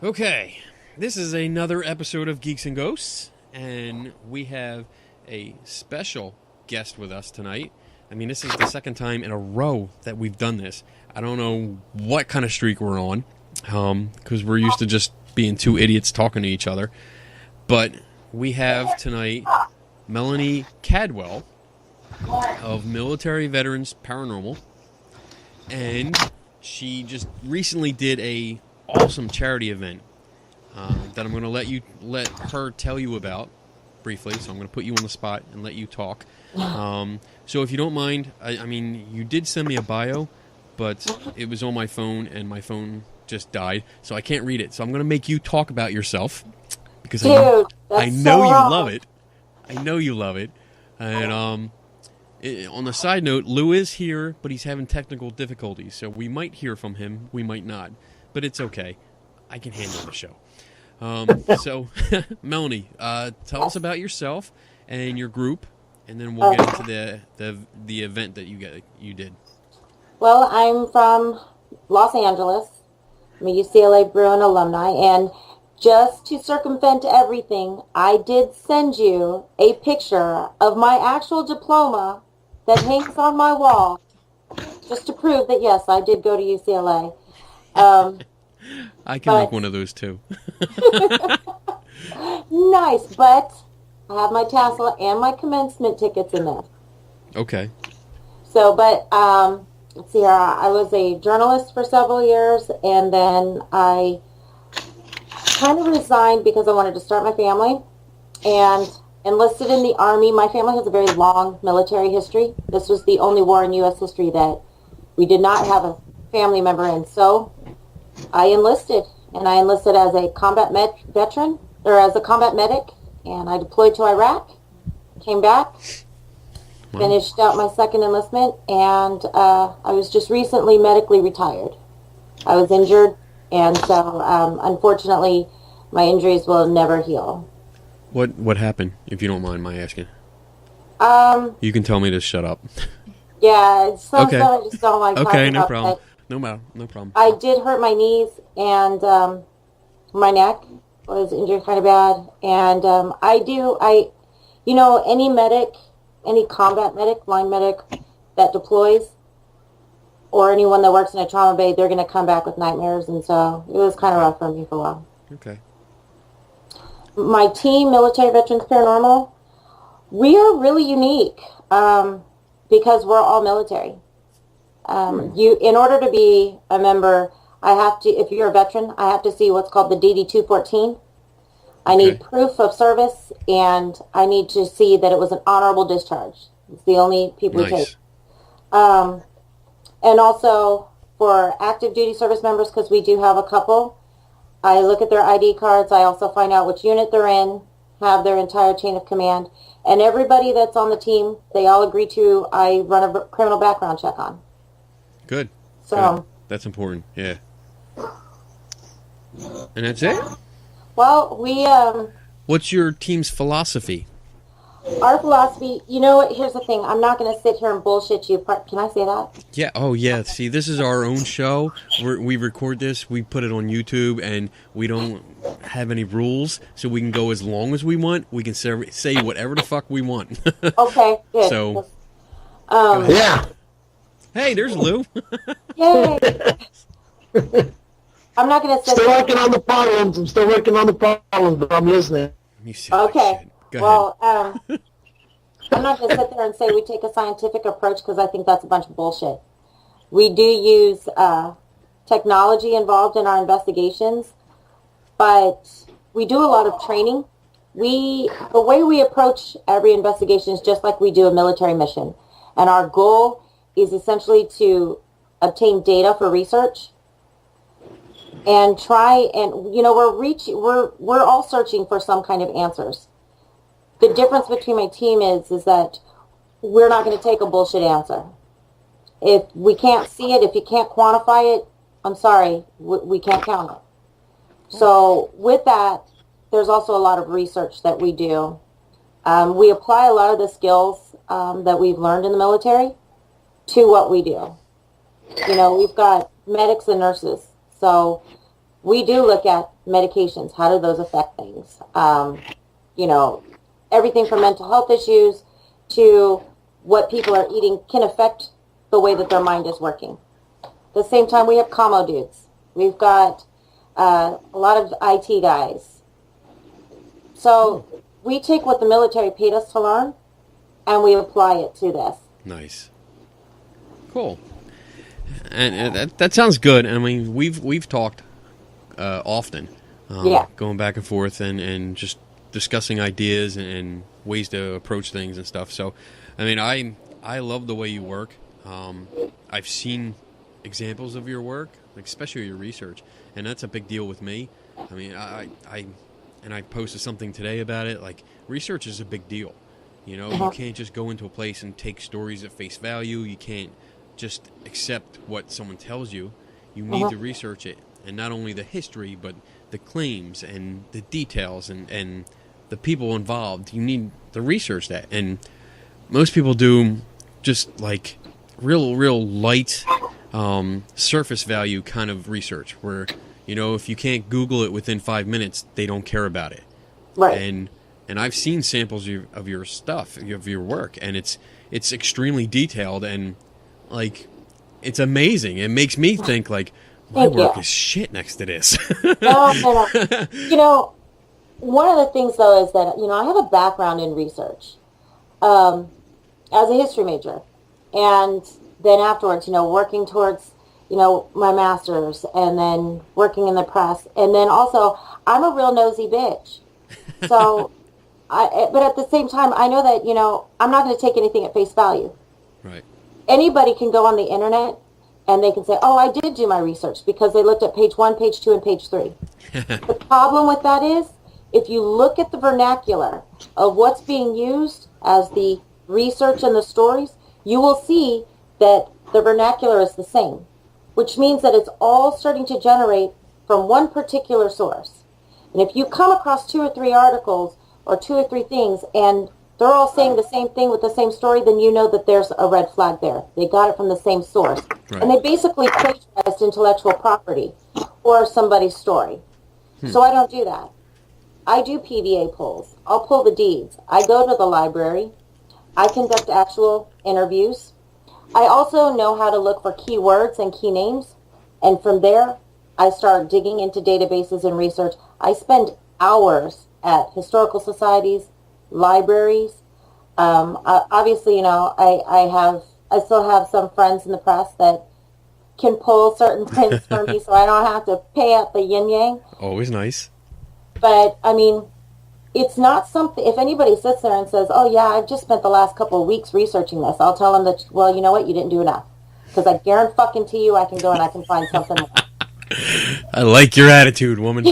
Okay, this is another episode of Geeks and Ghosts, and we have a special guest with us tonight. I mean, this is the second time in a row that we've done this. I don't know what kind of streak we're on, because we're used to just being two idiots talking to each other. But we have tonight Mellanie Cadwell of Military Veterans Paranormal, and she just recently did a awesome charity event that I'm going to let her tell you about briefly. So I'm going to put you on the spot and let you talk. So if you don't mind, I mean, you did send me a bio, but it was on my phone and my phone just died, so I can't read it. So I'm going to make you talk about yourself because I know you love it. I know you love it. And on the side note, Lou is here, but he's having technical difficulties, so we might hear from him, we might not. But it's okay. I can handle the show. So, Mellanie, tell us about yourself and your group, and then we'll get into the event that you did. Well, I'm from Los Angeles. I'm a UCLA Bruin alumni, and just to circumvent everything, I did send you a picture of my actual diploma that hangs on my wall, just to prove that, yes, I did go to UCLA. I can make one of those too. Nice, but I have my tassel and my commencement tickets in there. Okay. So, but let's see here. I was a journalist for several years, and then I kind of resigned because I wanted to start my family, and enlisted in the Army. My family has a very long military history. This was the only war in U.S. history that we did not have a family member in. So I enlisted, and I enlisted as a combat veteran, or as a combat medic, and I deployed to Iraq, came back, finished out my second enlistment, and I was just recently medically retired. I was injured, and so unfortunately my injuries will never heal. What happened, if you don't mind my asking? You can tell me to shut up. Yeah, it's something I just don't like Okay, talking no about, problem. No problem. I did hurt my knees, and my neck was injured kind of bad. And any medic, any combat medic, line medic that deploys, or anyone that works in a trauma bay, they're going to come back with nightmares. And so it was kind of rough for me for a while. Okay. My team, Military Veterans Paranormal, we are really unique because we're all military. In order to be a member, I have to, if you're a veteran, I have to see what's called the DD-214. I need proof of service, and I need to see that it was an honorable discharge. It's the only people we take. And also for active duty service members, because we do have a couple, I look at their ID cards. I also find out which unit they're in, have their entire chain of command. And everybody that's on the team, they all agree to, I run a criminal background check on. Good. So good. That's important, yeah. And that's it? Well, we... What's your team's philosophy? Our philosophy, you know what, here's the thing. I'm not going to sit here and bullshit you. Can I say that? Yeah, oh yeah. See, this is our own show. We record this, we put it on YouTube, and we don't have any rules, so we can go as long as we want. We can say whatever the fuck we want. Okay, good. So, yeah. Hey, there's Lou. Yay. I'm not going to sit Still working on the problems. I'm still working on the problems, but I'm listening. Okay. Go ahead. I'm not going to sit there and say we take a scientific approach, because I think that's a bunch of bullshit. We do use technology involved in our investigations, but we do a lot of training. The way we approach every investigation is just like we do a military mission. And our goal is essentially to obtain data for research and try and, we're all searching for some kind of answers. The difference between my team is that we're not going to take a bullshit answer. If we can't see it, if you can't quantify it, I'm sorry, we can't count it. So with that, there's also a lot of research that we do. We apply a lot of the skills that we've learned in the military to what we do. We've got medics and nurses. So we do look at medications. How do those affect things? You know, everything from mental health issues to what people are eating can affect the way that their mind is working. At the same time, we have commo dudes. We've got a lot of IT guys. So we take what the military paid us to learn, and we apply it to this. Nice. Cool. And that sounds good. I mean, we've talked often, going back and forth and just discussing ideas and ways to approach things and stuff. So, I mean, I love the way you work. I've seen examples of your work, like especially your research, and that's a big deal with me. I mean, I posted something today about it. Like, research is a big deal. You know, you can't just go into a place and take stories at face value. You can't just accept what someone tells you. You need to research it, and not only the history, but the claims and the details and the people involved. You need to research that, and most people do just like real light surface value kind of research where, you know, if you can't Google it within 5 minutes, they don't care about it. Right. And I've seen samples of your stuff, of your work, and it's extremely detailed, and like, it's amazing. It makes me think like, my work is shit next to this. No. You know, one of the things though is that, you know, I have a background in research as a history major, and then afterwards, you know, working towards, you know, my master's, and then working in the press, and then also I'm a real nosy bitch. So, but at the same time, I know that, you know, I'm not going to take anything at face value. Right. Anybody can go on the internet and they can say, oh, I did do my research because they looked at page 1, page 2, and page 3. The problem with that is, if you look at the vernacular of what's being used as the research and the stories, you will see that the vernacular is the same, which means that it's all starting to generate from one particular source. And if you come across 2 or 3 articles or 2 or 3 things and they're all saying the same thing with the same story, then you know that there's a red flag there. They got it from the same source. Right. And they basically plagiarized intellectual property or somebody's story. So I don't do that. I do PVA pulls. I'll pull the deeds. I go to the library. I conduct actual interviews. I also know how to look for keywords and key names. And from there, I start digging into databases and research. I spend hours at historical societies, libraries. Obviously, you know, I still have some friends in the press that can pull certain prints for me, so I don't have to pay out the yin yang. Always nice. But I mean, it's not something. If anybody sits there and says, "Oh yeah, I've just spent the last couple of weeks researching this," I'll tell them that, well, you know what, you didn't do enough, because I guarantee you, I can go and I can find something else. I like your attitude, woman.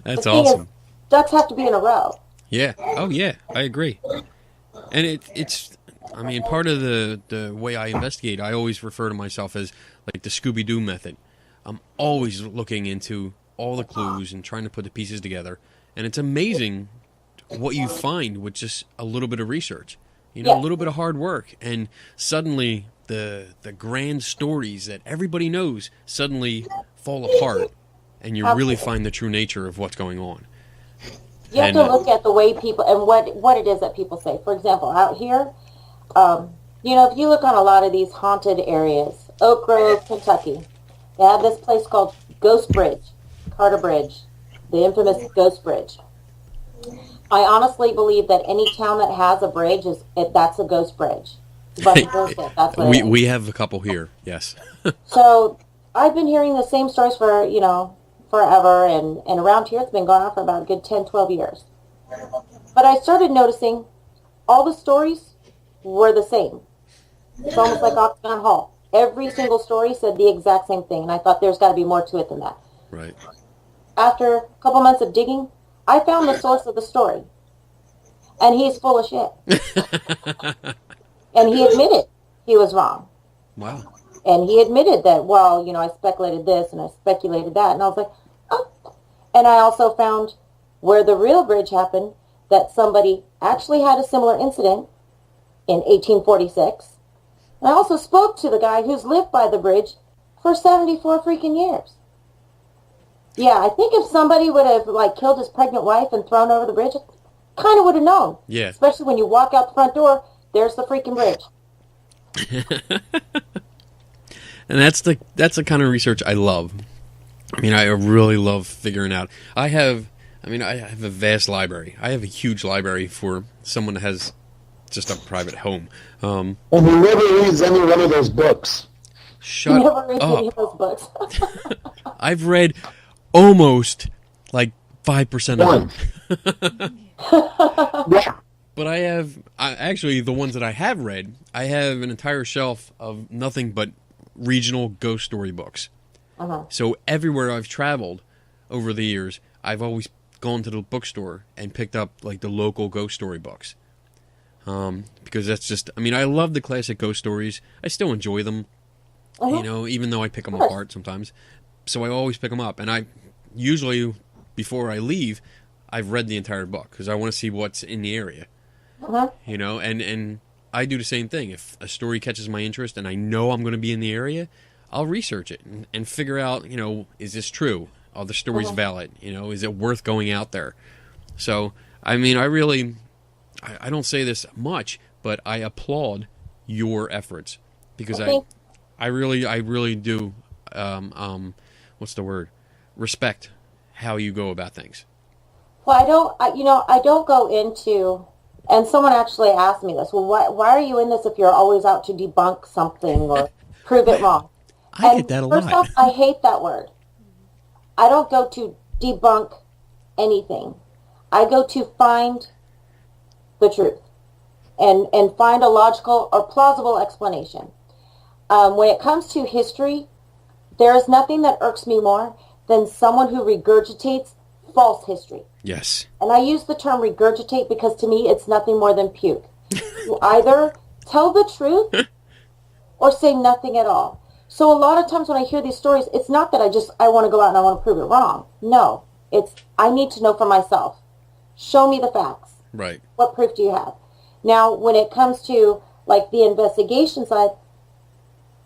That's awesome. Is, ducks have to be in a row. Yeah. Oh, yeah. I agree. And it's, I mean, part of the way I investigate, I always refer to myself as like the Scooby-Doo method. I'm always looking into all the clues and trying to put the pieces together. And it's amazing what you find with just a little bit of research. You know, a little bit of hard work. And suddenly the grand stories that everybody knows suddenly fall apart. And you really find the true nature of what's going on. You have to look at the way people, and what it is that people say. For example, out here, you know, if you look on a lot of these haunted areas, Oak Grove, Kentucky, they have this place called Ghost Bridge, Carter Bridge, the infamous Ghost Bridge. I honestly believe that any town that has a bridge, that's a ghost bridge. But that's what we have a couple here, yes. So I've been hearing the same stories for, you know, forever, and around here it's been going on for about a good 10, 12 years. But I started noticing all the stories were the same. It's almost like Octagon Hall. Every single story said the exact same thing, and I thought there's got to be more to it than that. Right. After a couple months of digging, I found the source of the story. And he's full of shit. And he admitted he was wrong. Wow. And he admitted that, well, you know, I speculated this and I speculated that. And I was like, oh. And I also found where the real bridge happened, that somebody actually had a similar incident in 1846. And I also spoke to the guy who's lived by the bridge for 74 freaking years. Yeah, I think if somebody would have like killed his pregnant wife and thrown over the bridge, kind of would have known. Yeah. Especially when you walk out the front door, there's the freaking bridge. And that's the kind of research I love. I mean, I really love figuring out. I have a vast library. I have a huge library for someone that has just a private home. And he never reads any one of those books. Shut Never read any of up. those books. I've read almost like 5% of them. Yeah. But actually, the ones that I have read, I have an entire shelf of nothing but regional ghost story books. Uh-huh. So everywhere I've traveled over the years, I've always gone to the bookstore and picked up like the local ghost story books. Because that's just, I mean, I love the classic ghost stories. I still enjoy them, you know, even though I pick them apart sometimes. So I always pick them up. And I usually, before I leave, I've read the entire book because I want to see what's in the area. You know, and I do the same thing. If a story catches my interest and I know I'm going to be in the area, I'll research it and figure out, you know, is this true? Are the stories valid? You know, is it worth going out there? So, I mean, I don't say this much, but I applaud your efforts because I really do, what's the word? Respect how you go about things. Well, I don't go into, and someone actually asked me this, well, why are you in this if you're always out to debunk something or prove it wrong? I get that a lot. First off, I hate that word. I don't go to debunk anything. I go to find the truth and find a logical or plausible explanation. When it comes to history, there is nothing that irks me more than someone who regurgitates false history. Yes. And I use the term regurgitate because to me it's nothing more than puke. You either tell the truth or say nothing at all. So a lot of times when I hear these stories, it's not that I want to go out and I want to prove it wrong. No, it's I need to know for myself. Show me the facts. Right. What proof do you have? Now, when it comes to like the investigation side,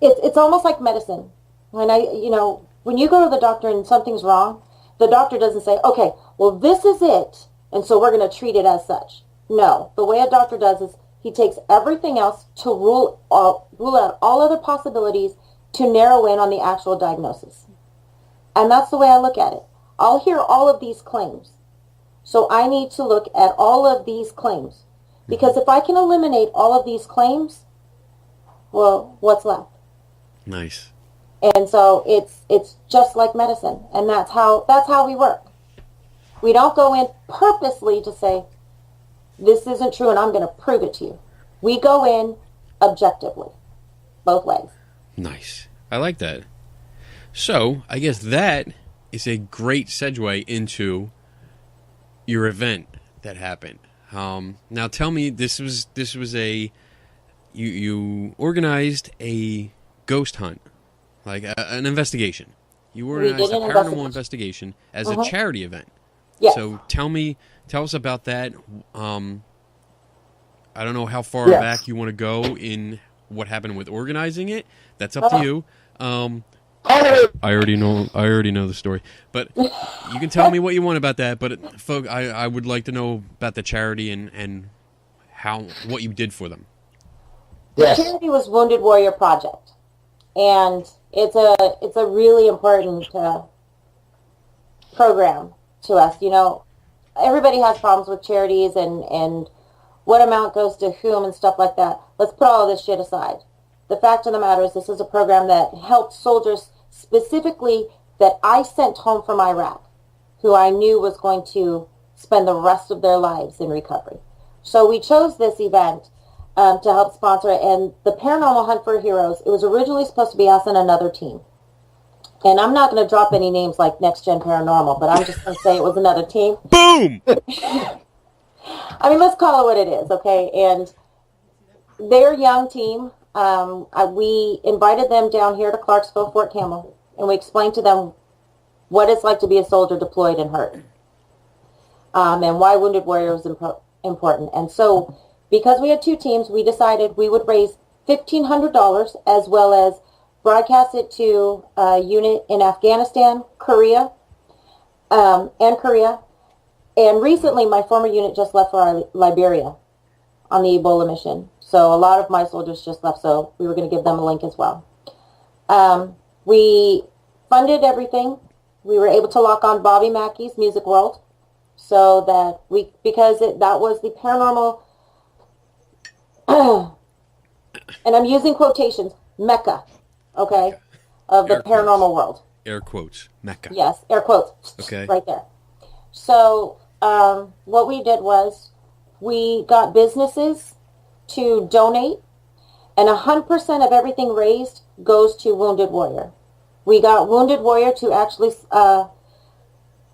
it's almost like medicine. When you go to the doctor and something's wrong, the doctor doesn't say, okay, well, this is it, and so we're going to treat it as such. No, the way a doctor does is he takes everything else to rule out all other possibilities to narrow in on the actual diagnosis. And that's the way I look at it. I'll hear all of these claims. So I need to look at all of these claims. Because if I can eliminate all of these claims, well, what's left? Nice. And so it's just like medicine, and that's how we work. We don't go in purposely to say, this isn't true and I'm going to prove it to you. We go in objectively, both ways. Nice. I like that. So, I guess that is a great segue into your event that happened. Now tell me, this was you organized a ghost hunt. Like an investigation. You organized a paranormal investigation as a charity event. Yes. So tell us about that. I don't know how far back you want to go in what happened with organizing it. That's up to you. I already know the story, but you can tell me what you want about that. But folks, I would like to know about the charity and what you did for them. The charity was Wounded Warrior Project, and it's a really important program to us. You know, everybody has problems with charities and what amount goes to whom and stuff like that. Let's put all of this shit aside. The fact of the matter is this is a program that helped soldiers specifically that I sent home from Iraq, who I knew was going to spend the rest of their lives in recovery. So we chose this event to help sponsor it. And the Paranormal Hunt for Heroes, it was originally supposed to be us and another team. And I'm not going to drop any names like Next Gen Paranormal, but I'm just going to say it was another team. Boom! I mean, let's call it what it is, okay? And their young team, we invited them down here to Clarksville, Fort Campbell, and we explained to them what it's like to be a soldier deployed and hurt, and why Wounded Warrior was important. And so, because we had two teams, we decided we would raise $1,500 as well as broadcast it to a unit in Afghanistan, Korea, and Korea. And recently, my former unit just left for Liberia on the Ebola mission. So a lot of my soldiers just left, so we were going to give them a link as well. We funded everything. We were able to lock on Bobby Mackey's Music World, so that that was the paranormal, and I'm using quotations, Mecca, okay, of the paranormal world. Air quotes, Mecca. Yes, air quotes. Okay. Right there. So what we did was we got businesses to donate, and 100% of everything raised goes to Wounded Warrior. We got Wounded Warrior to actually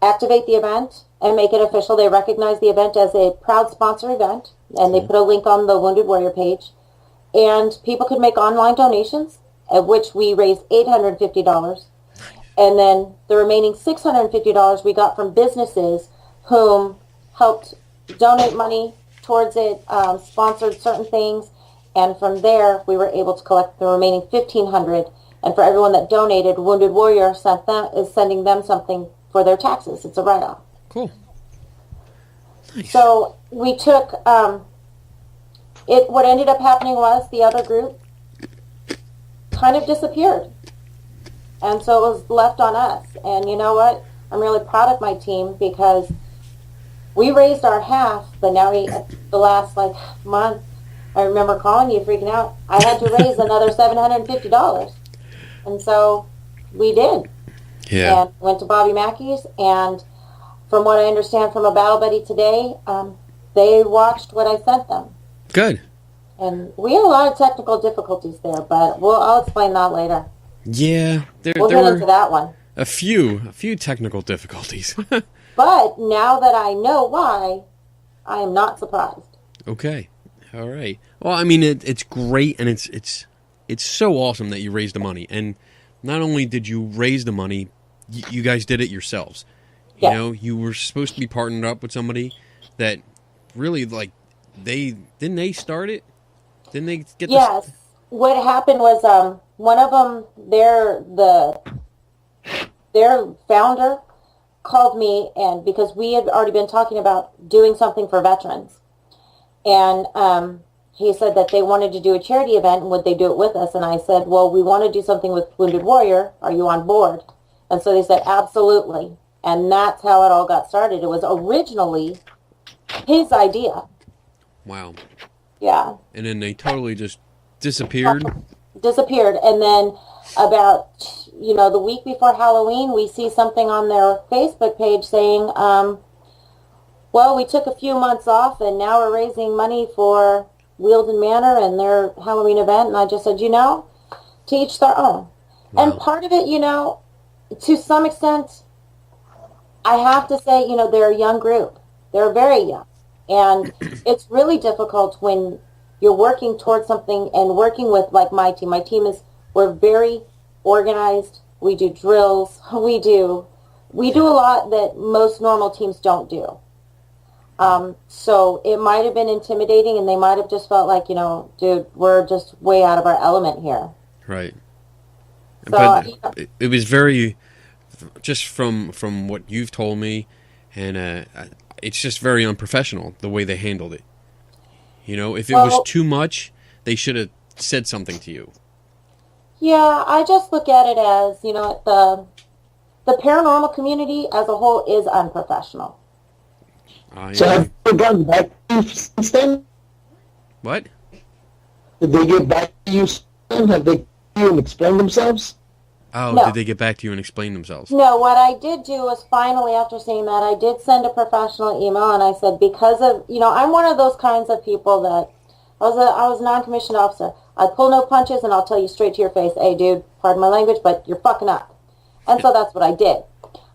activate the event and make it official. They recognize the event as a proud sponsor event, and they put a link on the Wounded Warrior page. And people could make online donations, at which we raised $850. And then the remaining $650 we got from businesses whom helped donate money towards it, sponsored certain things, and from there we were able to collect the remaining $1,500. And for everyone that donated, Wounded Warrior is sending them something for their taxes. It's a write-off. Cool. Nice. So we took it. What ended up happening was the other group kind of disappeared, and so it was left on us. And you know what? I'm really proud of my team because we raised our half, but now the last month, I remember calling you freaking out. I had to raise another $750, and so we did. Yeah. And went to Bobby Mackey's, and from what I understand from a Battle Buddy today, they watched what I sent them. Good. And we had a lot of technical difficulties there, but I'll explain that later. Yeah, We'll get into that one. A few technical difficulties. But now that I know why, I am not surprised. Okay. All right. Well, I mean, it's great, and it's so awesome that you raised the money. And not only did you raise the money, you guys did it yourselves. You know, you were supposed to be partnered up with somebody that really, didn't they start it? Didn't they get Yes. What happened was one of them, their founder called me, and because we had already been talking about doing something for veterans. And he said that they wanted to do a charity event, and would they do it with us? And I said, well, we want to do something with Wounded Warrior. Are you on board? And so they said, absolutely. And that's how it all got started. It was originally his idea. Wow. Yeah. And then they totally just disappeared. And then about, the week before Halloween, we see something on their Facebook page saying, well, we took a few months off, and now we're raising money for Wielden Manor and their Halloween event. And I just said, to each their own. Wow. And part of it, to some extent, I have to say, they're a young group. They're very young. And it's really difficult when you're working towards something and working with, my team. My team we're very organized. We do drills. We do a lot that most normal teams don't do. So it might have been intimidating, and they might have just felt like, dude, we're just way out of our element here. Right. So, but it was very, just from what you've told me, and it's just very unprofessional the way they handled it. If it was too much, they should have said something to you. Yeah, I just look at it as, the paranormal community as a whole is unprofessional. So have they gotten back to you since then? What? Did they get back to you since then? Have they and explained themselves? Oh, no. Did they get back to you and explain themselves? No, what I did do was finally, after saying that, I did send a professional email, and I said, because of, I'm one of those kinds of people that, I was a non-commissioned officer. I pull no punches, and I'll tell you straight to your face, hey, dude, pardon my language, but you're fucking up. And so that's what I did.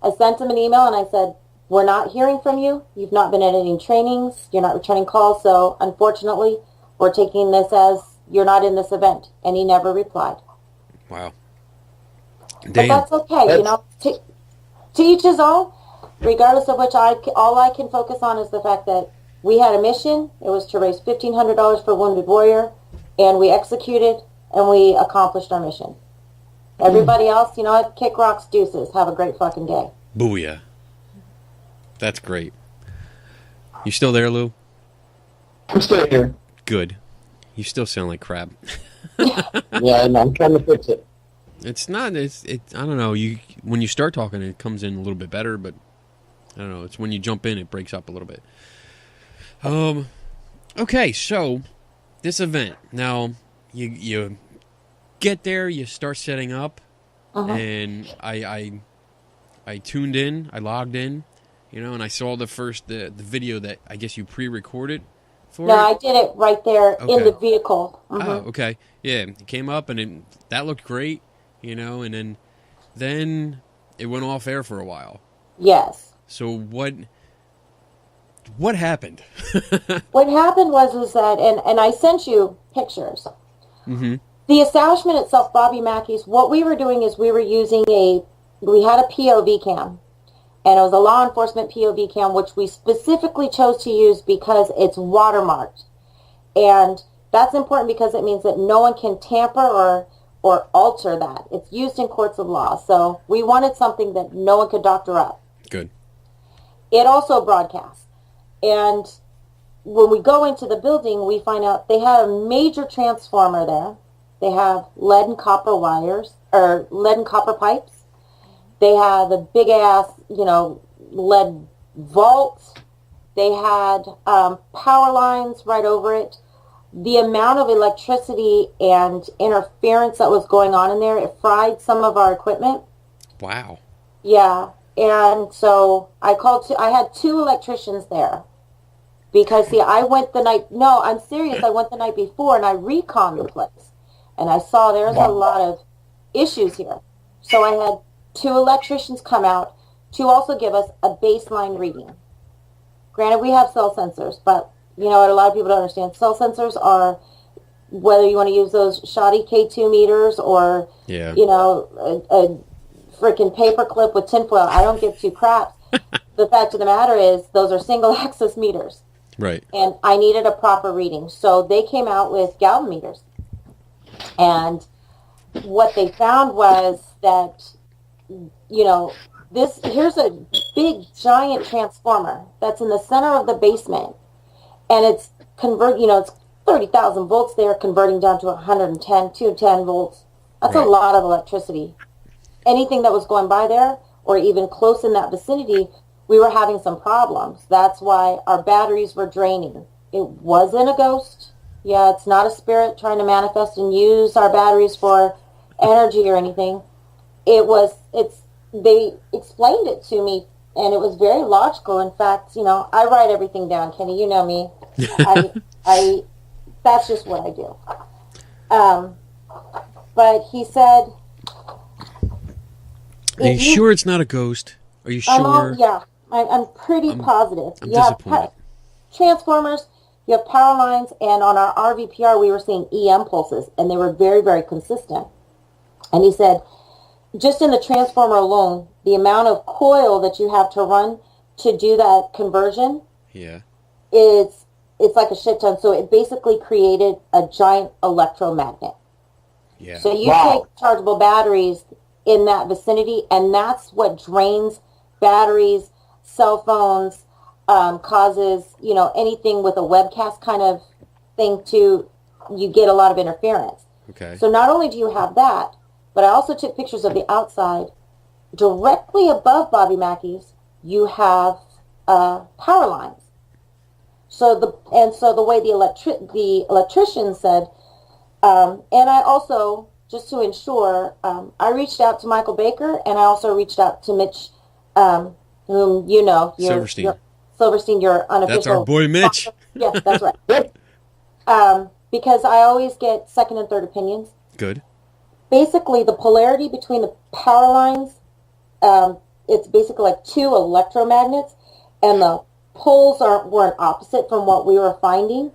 I sent him an email, and I said, we're not hearing from you. You've not been at any trainings. You're not returning calls. So, unfortunately, we're taking this as you're not in this event. And he never replied. Wow. Damn. But that's okay. To each his own. Regardless of which, all I can focus on is the fact that we had a mission. It was to raise $1,500 for Wounded Warrior. And we executed, and we accomplished our mission. Everybody else, kick rocks, deuces. Have a great fucking day. Booyah. That's great. You still there, Lou? I'm still here. Good. You still sound like crap. Yeah, and I'm trying to fix it. It's not. I don't know. When you start talking, it comes in a little bit better, but I don't know. It's when you jump in, it breaks up a little bit. Okay, so this event. Now, you get there, you start setting up, and I tuned in, I logged in, and I saw the video that I guess you pre-recorded for No, it. I did it right there in the vehicle. Oh, okay. Yeah, it came up, and that looked great, and then it went off air for a while. Yes. So what happened? What happened was that, and I sent you pictures. Mm-hmm. The establishment itself, Bobby Mackey's, what we were doing is we had a POV cam. And it was a law enforcement POV cam, which we specifically chose to use because it's watermarked. And that's important because it means that no one can tamper or alter that. It's used in courts of law. So we wanted something that no one could doctor up. Good. It also broadcasts. And when we go into the building, we find out they have a major transformer there. They have lead and copper wires, or lead and copper pipes. They have a big ass, lead vault. They had power lines right over it. The amount of electricity and interference that was going on in there, it fried some of our equipment. Wow. Yeah. And so I had 2 electricians there. Because, see, I'm serious. I went the night before and I reconned the place. And I saw there's a lot of issues here. So I had 2 electricians come out to also give us a baseline reading. Granted, we have cell sensors, but you know what a lot of people don't understand. Cell sensors are, whether you want to use those shoddy K2 meters or, a freaking paper clip with tinfoil. I don't give 2 craps. The fact of the matter is those are single axis meters. Right. And I needed a proper reading. So they came out with Galvin meters. And what they found was that, here's a big giant transformer that's in the center of the basement. And it's it's 30,000 volts there converting down to 210 volts. That's a lot of electricity. Anything that was going by there or even close in that vicinity, we were having some problems. That's why our batteries were draining. It wasn't a ghost. Yeah, it's not a spirit trying to manifest and use our batteries for energy or anything. They explained it to me, and it was very logical. In fact, I write everything down, Kenny. You know me. That's just what I do. But he said... Are you sure it's not a ghost? Are you sure? I'm pretty positive. I'm disappointed. Transformers, you have power lines, and on our RVPR we were seeing EM pulses, and they were very, very consistent. And he said, just in the transformer alone, the amount of coil that you have to run to do that conversion it's like a shit ton. So it basically created a giant electromagnet. Yeah. So you take chargeable batteries in that vicinity, and that's what drains batteries, cell phones, causes, anything with a webcast kind of thing you get a lot of interference. Okay. So not only do you have that, but I also took pictures of the outside. Directly above Bobby Mackey's, you have power lines. So the way the electrician said, and I also, just to ensure, I reached out to Michael Baker, and I also reached out to Mitch, whom Silverstein. Silverstein, your unofficial. That's our boy Mitch. Yes, that's right. Because I always get second and third opinions. Good. Basically, the polarity between the power lines, it's basically like 2 electromagnets, and the poles weren't opposite from what we were finding.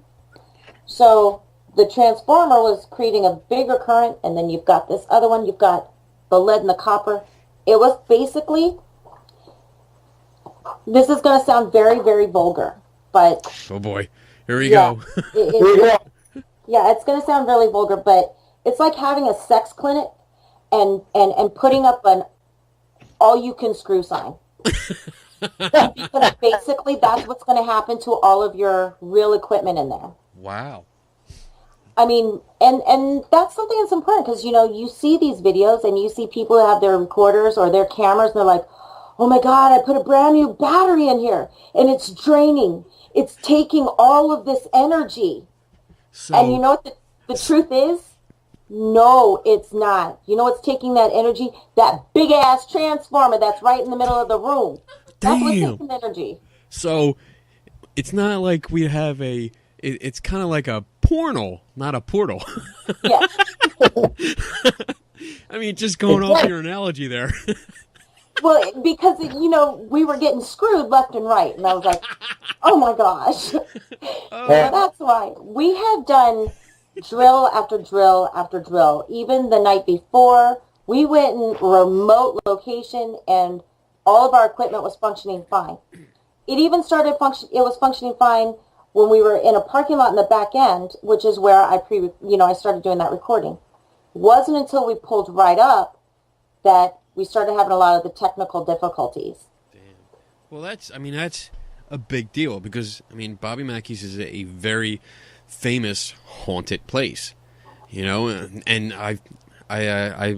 So the transformer was creating a bigger current, and then you've got this other one, you've got the lead and the copper. It was basically, this is going to sound very, very vulgar, but... Oh boy, here we go. Yeah, it's going to sound really vulgar, but it's like having a sex clinic and putting up an all-you-can-screw sign. Because basically that's what's going to happen to all of your real equipment in there. Wow. I mean, and that's something that's important because, you know, you see these videos and you see people who have their recorders or their cameras and they're like, oh my God, I put a brand new battery in here and it's draining. It's taking all of this energy. So, And you know what the truth is? No, it's not. You know what's taking that energy? That big ass transformer that's right in the middle of the room. That's what's damn. taking energy. So it's not like we have it's kind of like a portal, not a portal. Yeah. I mean, just going off your analogy there. Well, because, you know, we were getting screwed left and right. And I was like, oh my gosh. So that's why we have done drill after drill after drill. Even the night before, we went in a remote location and all of our equipment was functioning fine. It even it was functioning fine when we were in a parking lot in the back end, which is where I started doing that recording. It wasn't until we pulled right up that we started having a lot of the technical difficulties. Damn. Well, that's a big deal because, I mean, Bobby Mackey's is a very famous haunted place, you know, and I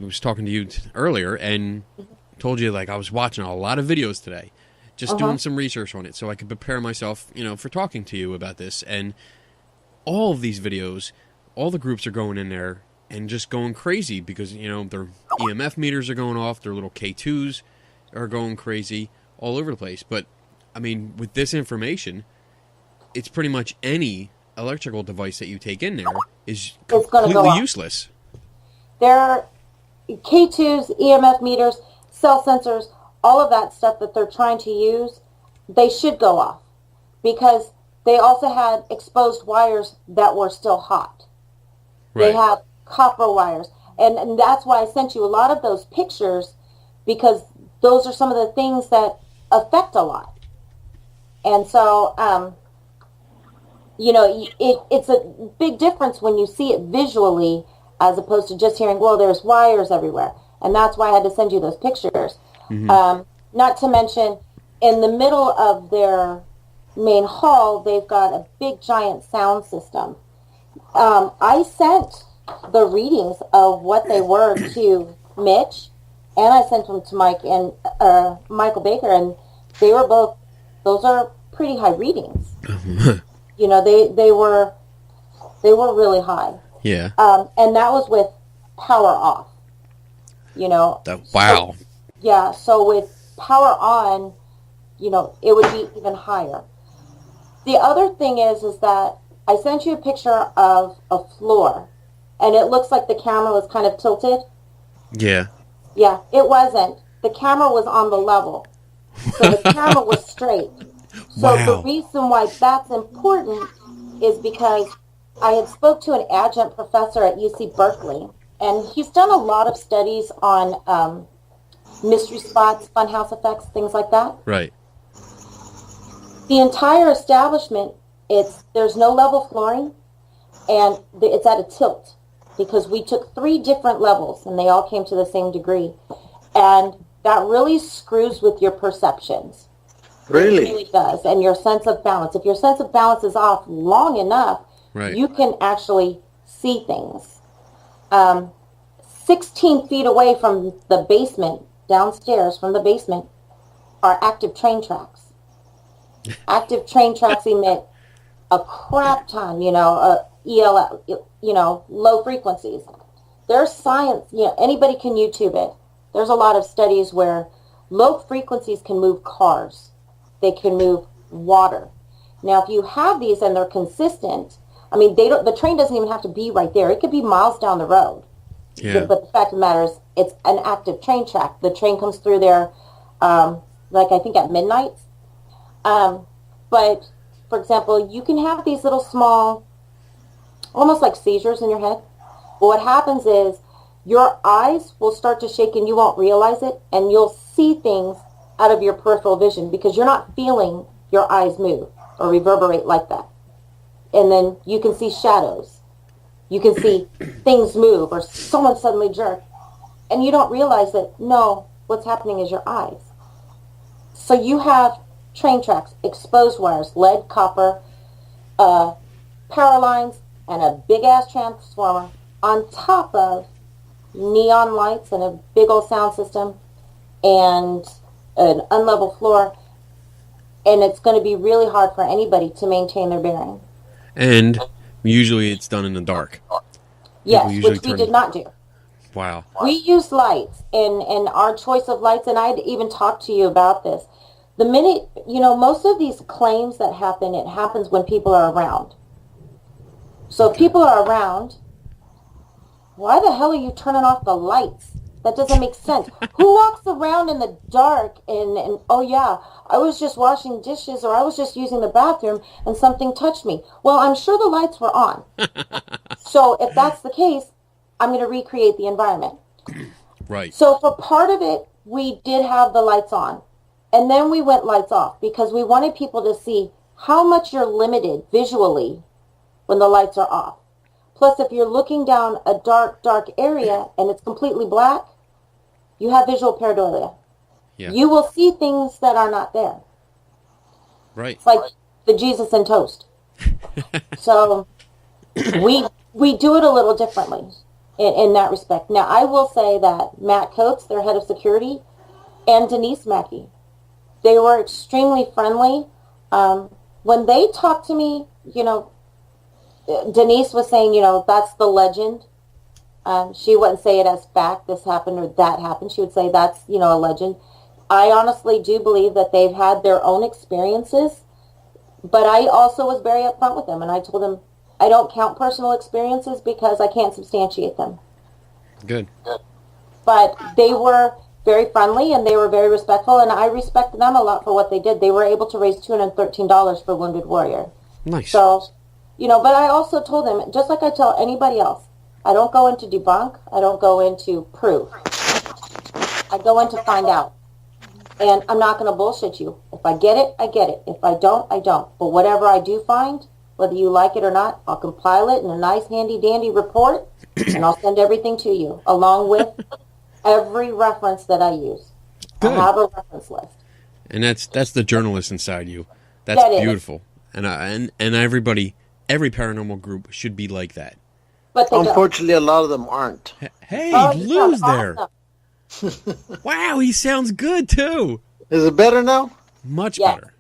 was talking to you earlier and told you, like, I was watching a lot of videos today, just doing some research on it so I could prepare myself, you know, for talking to you about this. And all of these videos, all the groups are going in there and just going crazy because, you know, their EMF meters are going off, their little K2s are going crazy all over the place. But, I mean, with this information, it's pretty much any electrical device that you take in there is completely useless. There are K2s, EMF meters, cell sensors, all of that stuff that they're trying to use, they should go off because they also had exposed wires that were still hot. Right. They have copper wires. And that's why I sent you a lot of those pictures because those are some of the things that affect a lot. And so, you know, it's a big difference when you see it visually as opposed to just hearing, well, there's wires everywhere. And that's why I had to send you those pictures. Not to mention, in the middle of their main hall, they've got a big giant sound system. I sent the readings of what they were to Mitch, and I sent them to Mike and Michael Baker, and they were both. Those are pretty high readings. You know, they were really high. Yeah. And that was with power off. You know. Wow. So, yeah. So with power on, you know, it would be even higher. The other thing is that I sent you a picture of a floor, and it looks like the camera was kind of tilted. Yeah. Yeah, it wasn't. The camera was on the level. So the camera was straight. So the reason why that's important is because I had spoke to an adjunct professor at UC Berkeley, and he's done a lot of studies on mystery spots, funhouse effects, things like that. Right. The entire establishment, there's no level flooring, and it's at a tilt because we took 3 different levels, and they all came to the same degree. And that really screws with your perceptions. Really? It really does. And your sense of balance. If your sense of balance is off long enough, you can actually see things. 16 feet away from the basement, downstairs from the basement, are active train tracks. Active train tracks emit a crap ton, ELF, low frequencies. There's science, anybody can YouTube it. There's a lot of studies where low frequencies can move cars. They can move water. Now, if you have these and they're consistent, the train doesn't even have to be right there. It could be miles down the road. Yeah. But the fact of the matter is, it's an active train track. The train comes through there, I think at midnight. But, for example, you can have these little small, almost like seizures in your head. But what happens is your eyes will start to shake and you won't realize it, and you'll see things out of your peripheral vision because you're not feeling your eyes move or reverberate like that. And then you can see shadows. You can see things move or someone suddenly jerk. And you don't realize that, no, what's happening is your eyes. So you have train tracks, exposed wires, lead, copper, power lines, and a big-ass transformer on top of neon lights and a big old sound system and an unlevel floor. And it's going to be really hard for anybody to maintain their bearing. And usually it's done in the dark. Yes, which we did not do. Wow. We used lights, and our choice of lights, and I'd even talked to you about this. The minute, most of these claims that happen, it happens when people are around. So if people are around, why the hell are you turning off the lights? That doesn't make sense. Who walks around in the dark and oh yeah, I was just washing dishes or I was just using the bathroom and something touched me. Well, I'm sure the lights were on. So if that's the case, I'm going to recreate the environment. Right. So for part of it, we did have the lights on. And then we went lights off because we wanted people to see how much you're limited visually when the lights are off. Plus, if you're looking down a dark, dark area and it's completely black, you have visual pareidolia. Yeah. You will see things that are not there. Right. It's like the Jesus and toast. So we do it a little differently in that respect. Now, I will say that Matt Coates, their head of security, and Denise Mackey, they were extremely friendly. When they talked to me, Denise was saying, that's the legend. She wouldn't say it as fact, this happened or that happened. She would say that's, a legend. I honestly do believe that they've had their own experiences, but I also was very upfront with them, and I told them I don't count personal experiences because I can't substantiate them. Good. But they were very friendly, and they were very respectful, and I respect them a lot for what they did. They were able to raise $213 for Wounded Warrior. Nice. So, but I also told them, just like I tell anybody else, I don't go into debunk. I don't go into prove. I go in to find out. And I'm not going to bullshit you. If I get it, I get it. If I don't, I don't. But whatever I do find, whether you like it or not, I'll compile it in a nice, handy-dandy report, and I'll send everything to you, along with every reference that I use. Good. I have a reference list. And that's the journalist inside you. That's beautiful. And everybody, every paranormal group should be like that. But unfortunately, a lot of them aren't. Hey, Lou's there. Wow, he sounds good too. Is it better now? Much better.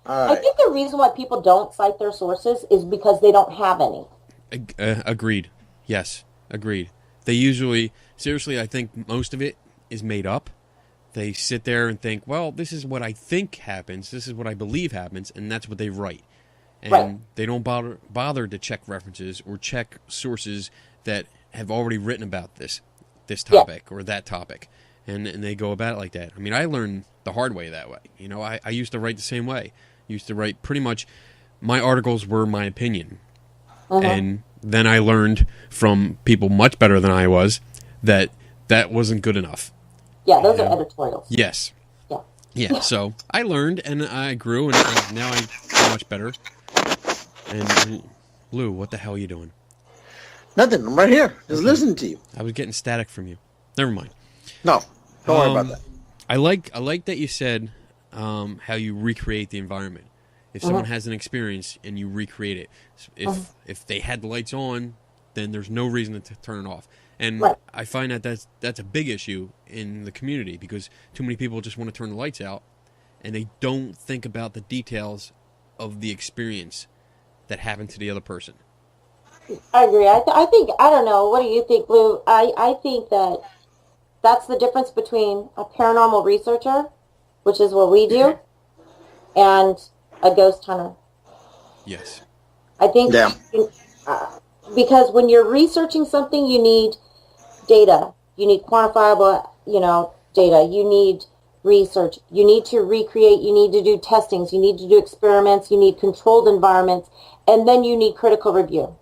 All right. I think the reason why people don't cite their sources is because they don't have any. Agreed. Yes, agreed. They usually, seriously, I think most of it is made up. They sit there and think, well, this is what I think happens, this is what I believe happens, and that's what they write. And they don't bother to check references or check sources that have already written about this topic or that topic. And they go about it like that. I mean, I learned the hard way that way. I used to write the same way. Used to write pretty much, my articles were my opinion. And then I learned from people much better than I was that wasn't good enough. Yeah, those are editorials. Yes. Yeah, so I learned and I grew and now I'm much better. And Lou, what the hell are you doing? Nothing. I'm right here. Just listening to you. I was getting static from you. Never mind. No, don't worry about that. I like that you said how you recreate the environment. If someone has an experience and you recreate it, if they had the lights on, then there's no reason to turn it off. And I find that that's a big issue in the community because too many people just want to turn the lights out and they don't think about the details of the experience that happened to the other person. I agree. I think, I don't know, what do you think, Lou? I think that that's the difference between a paranormal researcher, which is what we do, and a ghost hunter. Yes. I think because when you're researching something, you need data. You need quantifiable, data. You need research. You need to recreate. You need to do testings. You need to do experiments. You need controlled environments. And then you need critical review.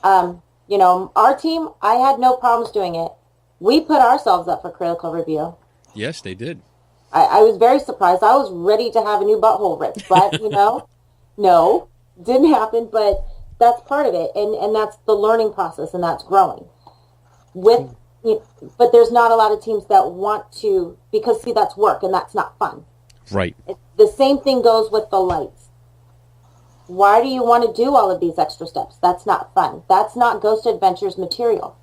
Our team, I had no problems doing it. We put ourselves up for critical review. Yes, they did. I was very surprised. I was ready to have a new butthole ripped, but, no, didn't happen, but that's part of it, and that's the learning process, and that's growing. But there's not a lot of teams that want to, because, see, that's work, and that's not fun. Right. The same thing goes with the lights. Why do you want to do all of these extra steps? That's not fun. That's not Ghost Adventures material.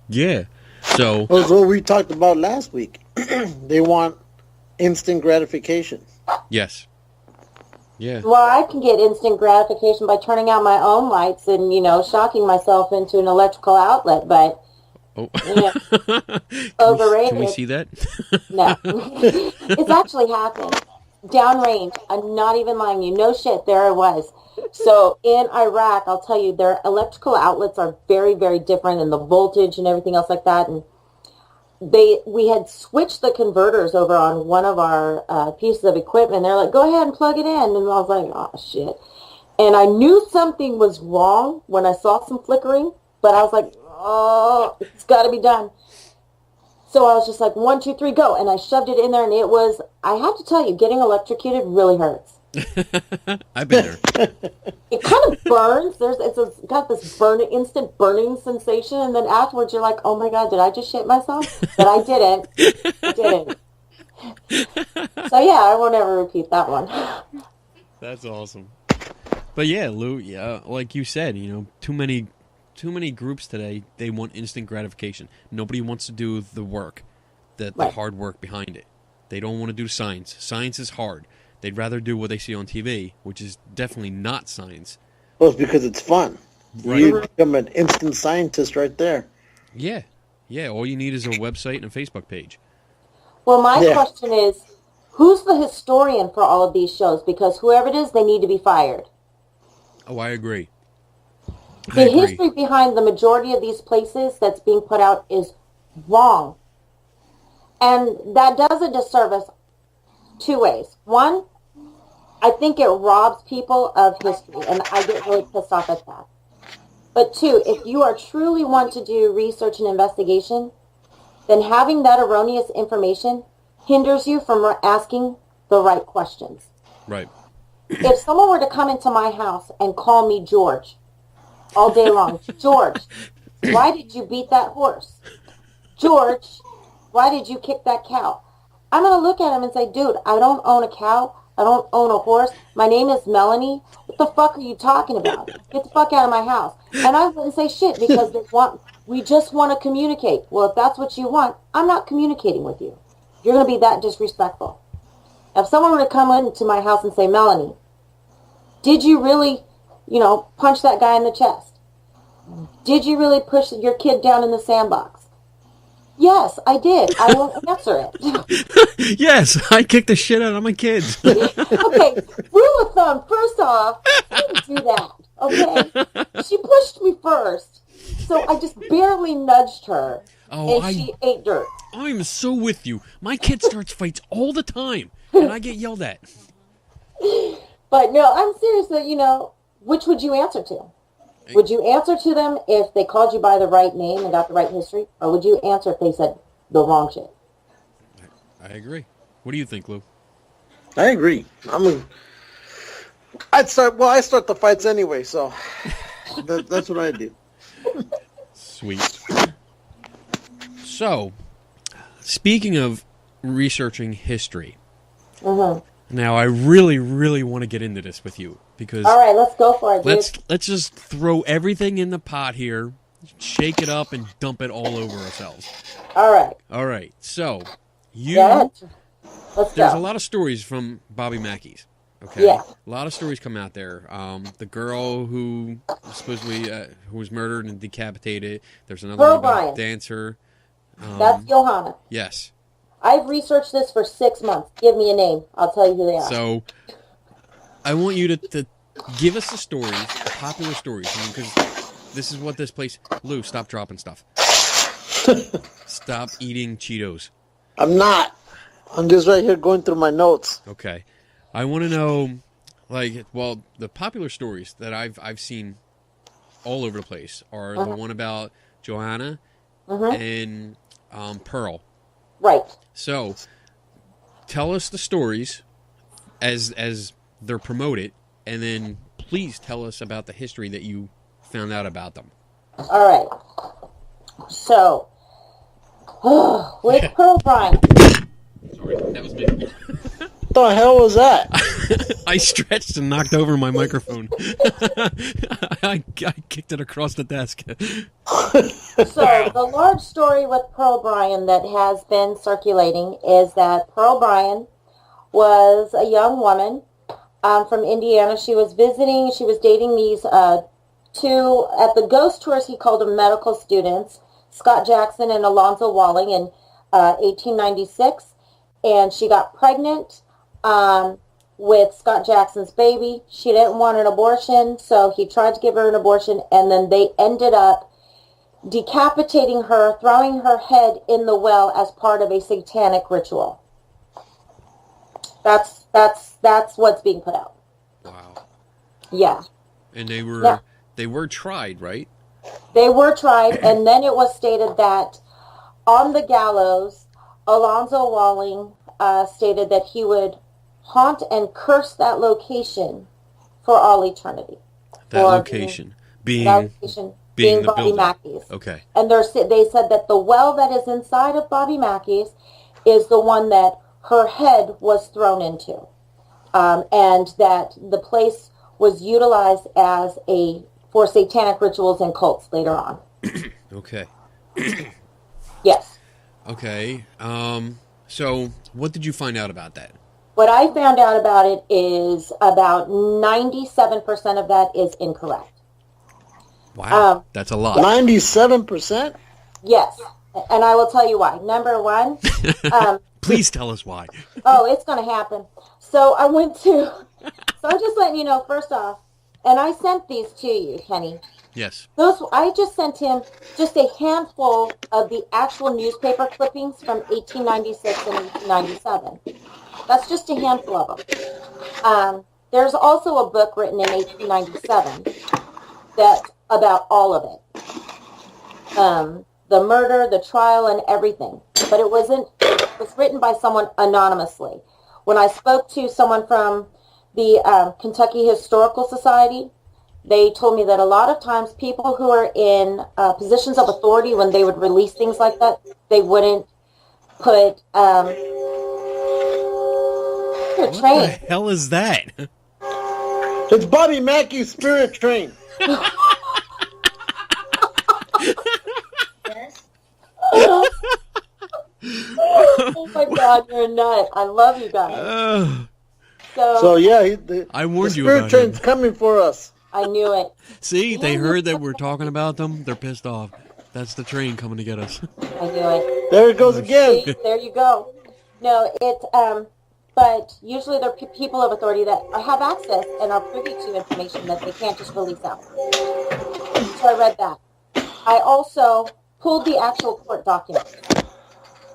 Yeah. So That's what we talked about last week. They want instant gratification. yes. Yeah. Well, I can get instant gratification by turning out my own lights and, shocking myself into an electrical outlet, but Oh. overrated. Can we see that? No. It's actually happened. Downrange. I'm not even lying you. No shit, there it was. So in Iraq, I'll tell you, their electrical outlets are very, very different, and the voltage and everything else like that. And we had switched the converters over on one of our pieces of equipment. They're like, go ahead and plug it in. And I was like, oh, shit. And I knew something was wrong when I saw some flickering, but I was like, oh, it's got to be done. So I was just like, 1, 2, 3, go. And I shoved it in there, and it was, I have to tell you, getting electrocuted really hurts. I've been there. It kind of burns. It's got this instant burning sensation, and then afterwards you're like, oh my God, did I just shit myself? But I didn't. I didn't. So yeah, I won't ever repeat that one. That's awesome. But yeah, Lou, yeah, like you said, too many groups today, they want instant gratification. Nobody wants to do the work, the Right. hard work behind it. They don't want to do science. Science is hard. They'd rather do what they see on TV, which is definitely not science. Well, it's because it's fun. Right. You become an instant scientist right there. Yeah. Yeah, all you need is a website and a Facebook page. Well, my Yeah. question is, who's the historian for all of these shows? Because whoever it is, they need to be fired. Oh, I agree. The history behind the majority of these places that's being put out is wrong. And that does a disservice two ways. One, I think it robs people of history, and I get really pissed off at that. But two, if you are truly want to do research and investigation, then having that erroneous information hinders you from asking the right questions. Right. If someone were to come into my house and call me George all day long, George, why did you beat that horse? George, why did you kick that cow? I'm going to look at him and say, dude, I don't own a cow. I don't own a horse. My name is Mellanie. What the fuck are you talking about? Get the fuck out of my house. And I wouldn't say shit because we just want to communicate. Well, if that's what you want, I'm not communicating with you. You're going to be that disrespectful. If someone were to come into my house and say, Mellanie, did you really, punch that guy in the chest? Did you really push your kid down in the sandbox? Yes, I did. I won't answer it. Yes, I kicked the shit out of my kids. Okay, rule of thumb, first off, I didn't do that, okay? She pushed me first, so I just barely nudged her, and she ate dirt. I'm so with you. My kid starts fights all the time, and I get yelled at. But no, I'm serious that, which would you answer to? Would you answer to them if they called you by the right name and got the right history? Or would you answer if they said the wrong shit? I agree. What do you think, Lou? I agree. I start the fights anyway, so that's what I do. Sweet. So, speaking of researching history, now I really, really want to get into this with you because all right, let's go for it, dude. Let's just throw everything in the pot here, shake it up, and dump it all over ourselves. All right. So, Let's there's go. a lot of stories from Bobby Mackey's. Okay. Yeah. A lot of stories come out there. The girl who supposedly who was murdered and decapitated. There's another Pearl one about Bryon. a dancer. That's Johanna. Yes. I've researched this for 6 months. Give me a name. I'll tell you who they are. So, I want you to give us the stories, the popular stories, because this is what this place... Lou, stop dropping stuff. Stop eating Cheetos. I'm not. I'm just right here going through my notes. Okay. I want to know, the popular stories that I've seen all over the place are the one about Johanna and Pearl. Right. So, tell us the stories as they're promoted, and then please tell us about the history that you found out about them. All right. So, with Pearl Bryon. Sorry, that was me. the hell was that? I stretched and knocked over my microphone. I kicked it across the desk. So the large story with Pearl Bryon that has been circulating is that Pearl Bryon was a young woman from Indiana. She was dating these two, at the ghost tours he called them medical students, Scott Jackson and Alonzo Walling in 1896. And she got pregnant with Scott Jackson's baby. She didn't want an abortion, so he tried to give her an abortion, and then they ended up decapitating her, throwing her head in the well as part of a satanic ritual. That's what's being put out. Wow. Yeah. And they were tried, right? They were tried, and then it was stated that on the gallows, Alonzo Walling stated that he would haunt and curse that location for all eternity. That location being the Bobby building. Mackey's. Okay. And they said that the well that is inside of Bobby Mackey's is the one that her head was thrown into, and that the place was utilized for satanic rituals and cults later on. Okay. Yes. Okay. So what did you find out about that? What I found out about it is about 97% of that is incorrect. Wow, that's a lot. 97%? Yes, and I will tell you why. Number one. Please tell us why. Oh, it's going to happen. So I'm just letting you know, first off, and I sent these to you, Kenny. Yes. I just sent him just a handful of the actual newspaper clippings from 1896 and 1897. That's just a handful of them. There's also a book written in 1897 about all of it. The murder, the trial, and everything. But it was written by someone anonymously. When I spoke to someone from the Kentucky Historical Society, they told me that a lot of times people who are in positions of authority, when they would release things like that, they wouldn't put a train. What the hell is that? It's Bobby Mackey's spirit train. Yes. Oh my God, you're a nut. I love you guys. So yeah, I warned the you spirit about train's him. coming for us. I knew it. See, they heard that we're talking about them. They're pissed off. That's the train coming to get us. I knew it. There it goes again. See, there you go. No, but usually they're people of authority that have access and are privy to information that they can't just release out. So I read that. I also pulled the actual court documents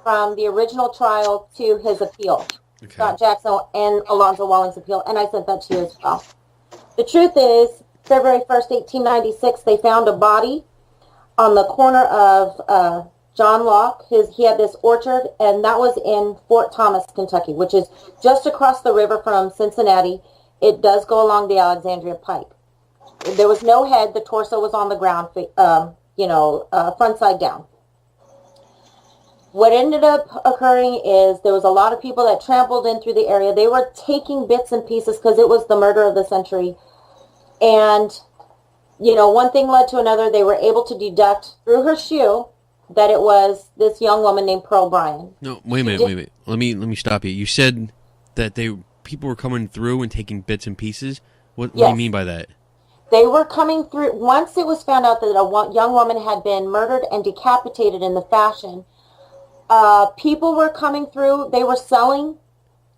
from the original trial to his appeal, Okay. Scott Jackson and Alonzo Walling's appeal, and I sent that to you as well. The truth is, February 1st, 1896, they found a body on the corner of John Locke. He had this orchard, and that was in Fort Thomas, Kentucky, which is just across the river from Cincinnati. It does go along the Alexandria Pike. There was no head. The torso was on the ground, front side down. What ended up occurring is there was a lot of people that trampled in through the area. They were taking bits and pieces because it was the murder of the century. And, one thing led to another. They were able to deduct through her shoe that it was this young woman named Pearl Bryon. No, wait a minute. Let me stop you. You said that people were coming through and taking bits and pieces. What do you mean by that? They were coming through. Once it was found out that a young woman had been murdered and decapitated in the fashion, people were coming through. They were selling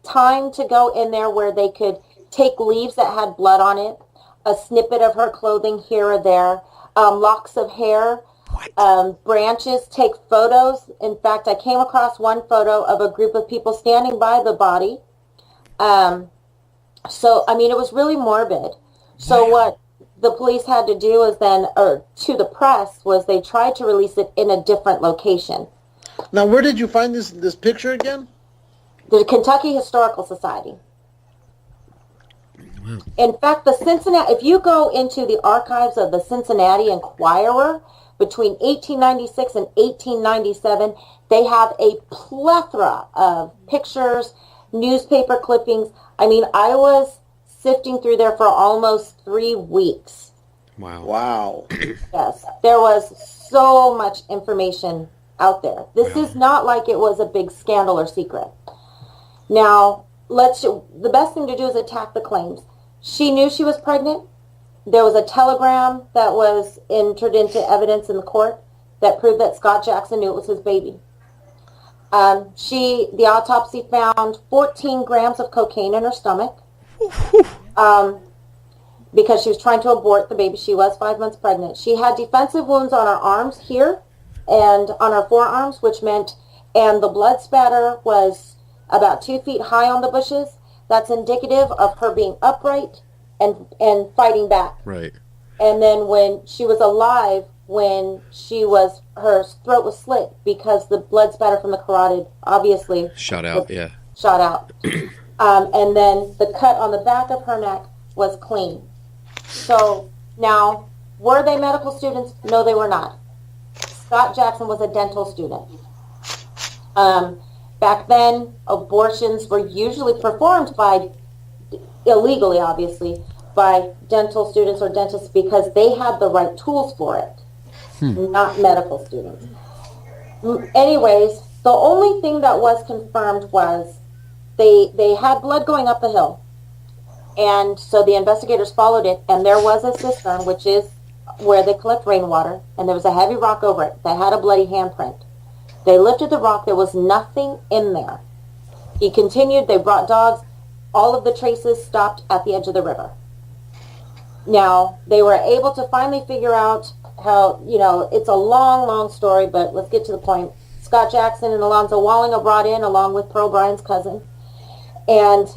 time to go in there where they could take leaves that had blood on it, a snippet of her clothing here or there, locks of hair, branches, take photos. In fact, I came across one photo of a group of people standing by the body. It was really morbid. So what the police had to do is to the press, was they tried to release it in a different location. Now, where did you find this picture again? The Kentucky Historical Society. Wow. In fact, if you go into the archives of the Cincinnati Enquirer between 1896 and 1897, they have a plethora of pictures newspaper clippings. I mean, I was sifting through there for almost 3 weeks. Wow. Wow. Yes, there was so much information out there. This is not like it was a big scandal or secret. Now, the best thing to do is attack the claims. She knew she was pregnant. There was a telegram that was entered into evidence in the court that proved that Scott Jackson knew it was his baby. The autopsy found 14 grams of cocaine in her stomach because she was trying to abort the baby. She was 5 months pregnant. She had defensive wounds on her arms here and on her forearms, and the blood spatter was about 2 feet high on the bushes. That's indicative of her being upright and fighting back. Right. And then when she was alive, her throat was slit because the blood spatter from the carotid obviously shot out. And then the cut on the back of her neck was clean. So now, were they medical students? No, they were not. Scott Jackson was a dental student. Back then, abortions were usually performed illegally, obviously, by dental students or dentists because they had the right tools for it, not medical students. Anyways, the only thing that was confirmed was they had blood going up the hill. And so the investigators followed it, and there was a cistern, which is where they collect rainwater, and there was a heavy rock over it that had a bloody handprint. They lifted the rock. There was nothing in there. He continued. They brought dogs. All of the traces stopped at the edge of the river. Now, they were able to finally figure out how, it's a long, long story, but let's get to the point. Scott Jackson and Alonzo Walling are brought in along with Pearl Bryan's cousin. And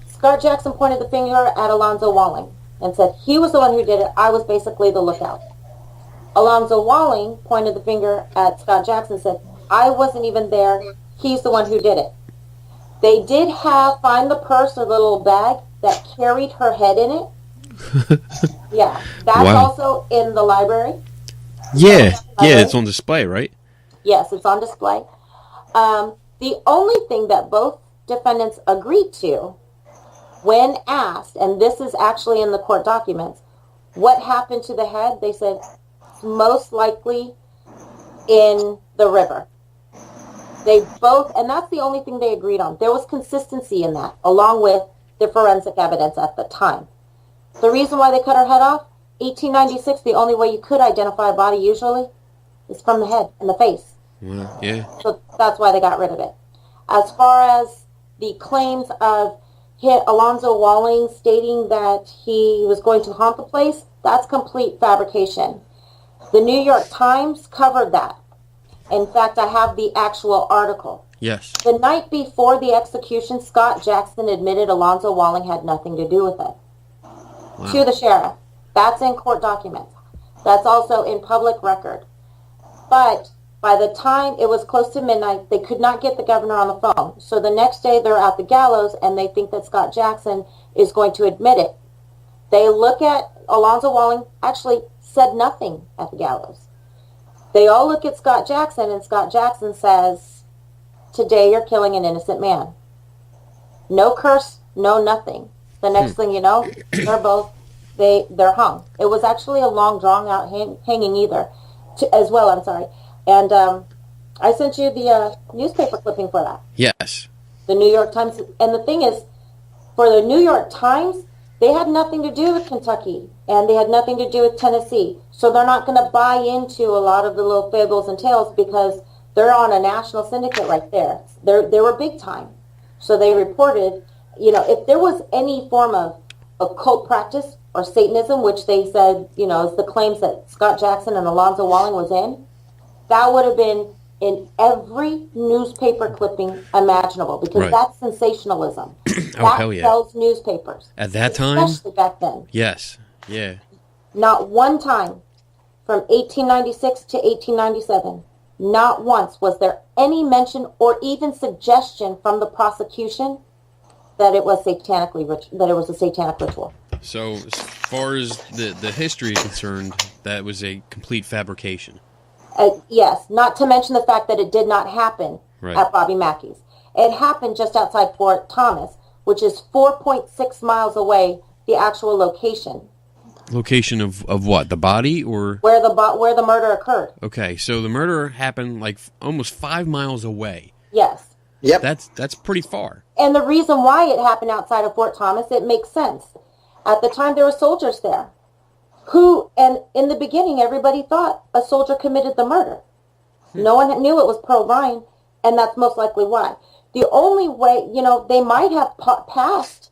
Scott Jackson pointed the finger at Alonzo Walling and said, he was the one who did it. I was basically the lookout. Alonzo Walling pointed the finger at Scott Jackson and said, I wasn't even there. He's the one who did it. They did find the purse or little bag that carried her head in it. Yeah, that's also in the library. Yeah, it's on display, right? Yes, it's on display. The only thing that both defendants agreed to when asked, and this is actually in the court documents, what happened to the head, they said, most likely in the river. They both, and that's the only thing they agreed on. There was consistency in that, along with the forensic evidence at the time. The reason why they cut her head off, 1896, the only way you could identify a body usually is from the head and the face. Yeah. So that's why they got rid of it. As far as the claims of Alonzo Walling stating that he was going to haunt the place, that's complete fabrication. The New York Times covered that. In fact, I have the actual article. Yes. The night before the execution, Scott Jackson admitted Alonzo Walling had nothing to do with it. Wow. To the sheriff. That's in court documents. That's also in public record. But by the time it was close to midnight, they could not get the governor on the phone. So the next day they're at the gallows and they think that Scott Jackson is going to admit it. They look at Alonzo Walling, actually said nothing at the gallows. They all look at Scott Jackson and Scott Jackson says, today you're killing an innocent man. No curse, no nothing. The next thing you know, they're hung. It was actually a long drawn out hanging as well, I'm sorry. And I sent you the newspaper clipping for that. Yes. The New York Times. And the thing is, for the New York Times, they had nothing to do with Kentucky. And they had nothing to do with Tennessee. So they're not going to buy into a lot of the little fables and tales because they're on a national syndicate right there. They were big time. So they reported, if there was any form of occult practice or Satanism, which they said, is the claims that Scott Jackson and Alonzo Walling was in, that would have been in every newspaper clipping imaginable because that's sensationalism. Hell yeah. Sells newspapers. At that time? Especially back then. Yes. Yeah. Not one time from 1896 to 1897, not once was there any mention or even suggestion from the prosecution that it was a satanic ritual. So as far as the history is concerned, that was a complete fabrication. Yes, not to mention the fact that it did not happen at Bobby Mackey's. It happened just outside Fort Thomas, which is 4.6 miles away, the actual location. Location of what? The body or where the murder occurred. Okay, so the murder happened like almost 5 miles away. Yes. Yep. That's pretty far. And the reason why it happened outside of Fort Thomas, it makes sense. At the time, there were soldiers there. And in the beginning, everybody thought a soldier committed the murder. No one knew it was Pearl Bryon, and that's most likely why. The only way, they might have passed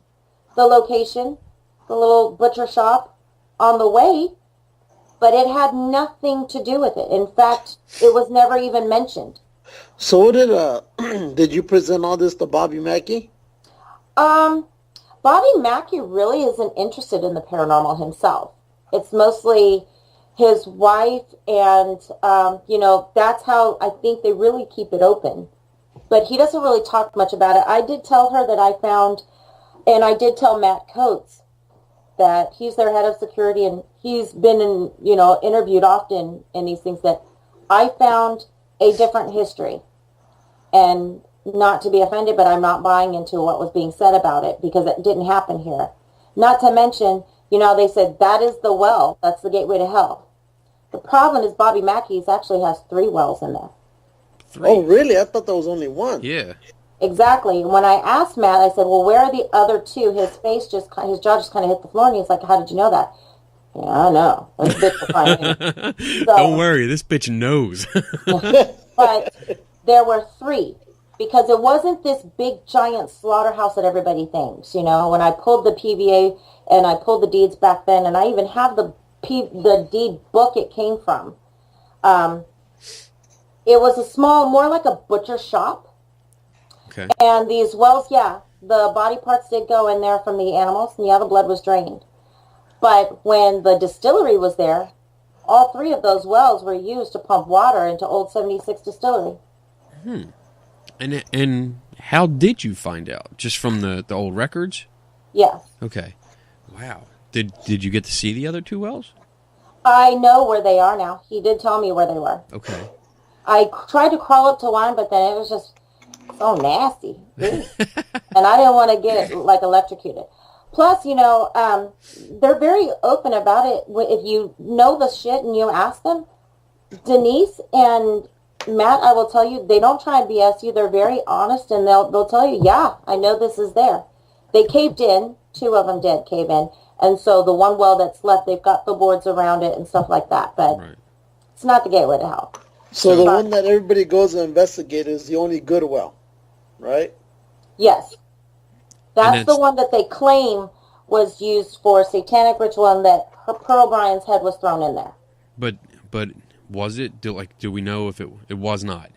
the location, the little butcher shop, on the way, but it had nothing to do with it. In fact, it was never even mentioned. So did you present all this to Bobby Mackey? Bobby Mackey really isn't interested in the paranormal himself. It's mostly his wife, and, that's how I think they really keep it open. But he doesn't really talk much about it. I did tell her that I found, and I did tell Matt Coates that he's their head of security, and he's been interviewed often in these things, that I found a different history. And not to be offended, but I'm not buying into what was being said about it, because it didn't happen here. Not to mention, they said that is the well, that's the gateway to hell. The problem is Bobby Mackey's actually has 3 wells in there. 3? Oh, really? I thought there was only one. Yeah. Exactly. When I asked Matt, I said, well, where are the other 2? His jaw just kind of hit the floor, and he's like, how did you know that? Yeah, I know. This bitch will find me. So, don't worry, this bitch knows. But there were 3, because it wasn't this big, giant slaughterhouse that everybody thinks. When I pulled the PVA and I pulled the deeds back then, and I even have the deed book it came from, it was a small, more like a butcher shop. Okay. And these wells, the body parts did go in there from the animals, and the blood was drained. But when the distillery was there, all 3 of those wells were used to pump water into Old 76 Distillery. And how did you find out? Just from the old records? Yes. Okay. Wow. Did you get to see the other 2 wells? I know where they are now. He did tell me where they were. Okay. I tried to crawl up to one, but then it was just so nasty. And I didn't want to get electrocuted. Plus, they're very open about it. If you know the shit and you ask them, Denise and Matt, I will tell you, they don't try and BS you. They're very honest, and they'll tell you, yeah, I know this is there. They caved in. 2 of them did cave in. And so the one well that's left, they've got the boards around it and stuff like that. But It's not the gateway to hell. So the one that everybody goes to investigate is the only good well, right? Yes. That's the one that they claim was used for satanic ritual, and that Pearl Bryon's head was thrown in there. But was it? Do we know if it was not?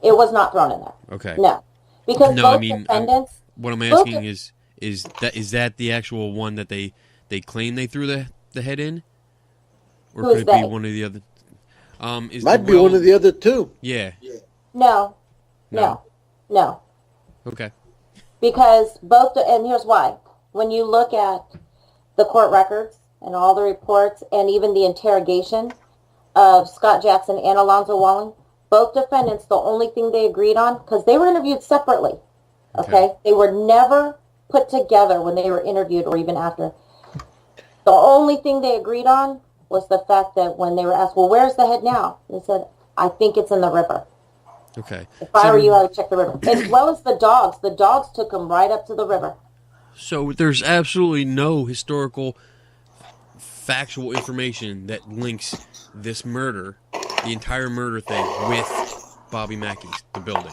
It was not thrown in there. Okay. No. Because both defendants... what I'm asking is that the actual one that they claim they threw the head in? Or could it be one of the other? Might be one of the other 2. Yeah. No. Okay. Because and here's why. When you look at the court records and all the reports and even the interrogation of Scott Jackson and Alonzo Walling, both defendants, the only thing they agreed on, because they were interviewed separately, okay? They were never put together when they were interviewed or even after. The only thing they agreed on was the fact that when they were asked, well, where's the head now? They said, I think it's in the river. Okay. If I were you, I would check the river. As well as the dogs. The dogs took them right up to the river. So there's absolutely no historical, factual information that links this murder, the entire murder thing, with Bobby Mackey's, the building.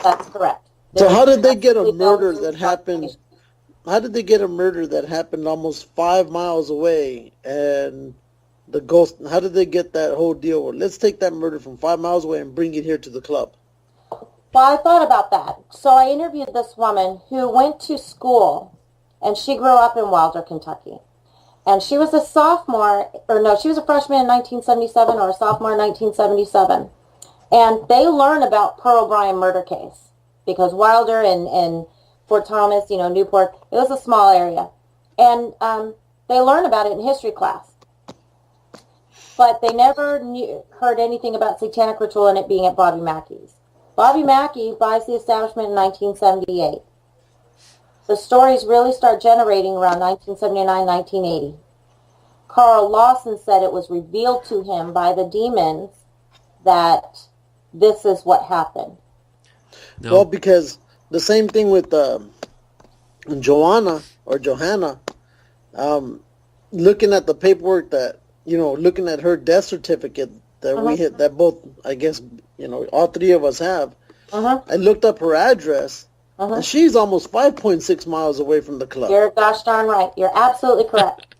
That's correct. So how did they get a murder that happened? How did they get a murder that happened almost 5 miles away, and the ghost? How did they get that whole deal? Well, let's take that murder from 5 miles away and bring it here to the club. Well, I thought about that. So I interviewed this woman who went to school, and she grew up in Wilder, Kentucky. And she was a sophomore, she was a freshman in 1977 or a sophomore in 1977. And they learn about Pearl Bryon murder case, because Wilder and Fort Thomas, Newport, it was a small area. And they learn about it in history class. But they never heard anything about satanic ritual and it being at Bobby Mackey's. Bobby Mackey buys the establishment in 1978. The stories really start generating around 1979, 1980. Carl Lawson said it was revealed to him by the demons that this is what happened. No. Well, because the same thing with Johanna, looking at the paperwork that, looking at her death certificate that we hit, that both, I guess, all three of us have, I looked up her address, and she's almost 5.6 miles away from the club. You're gosh darn right. You're absolutely correct.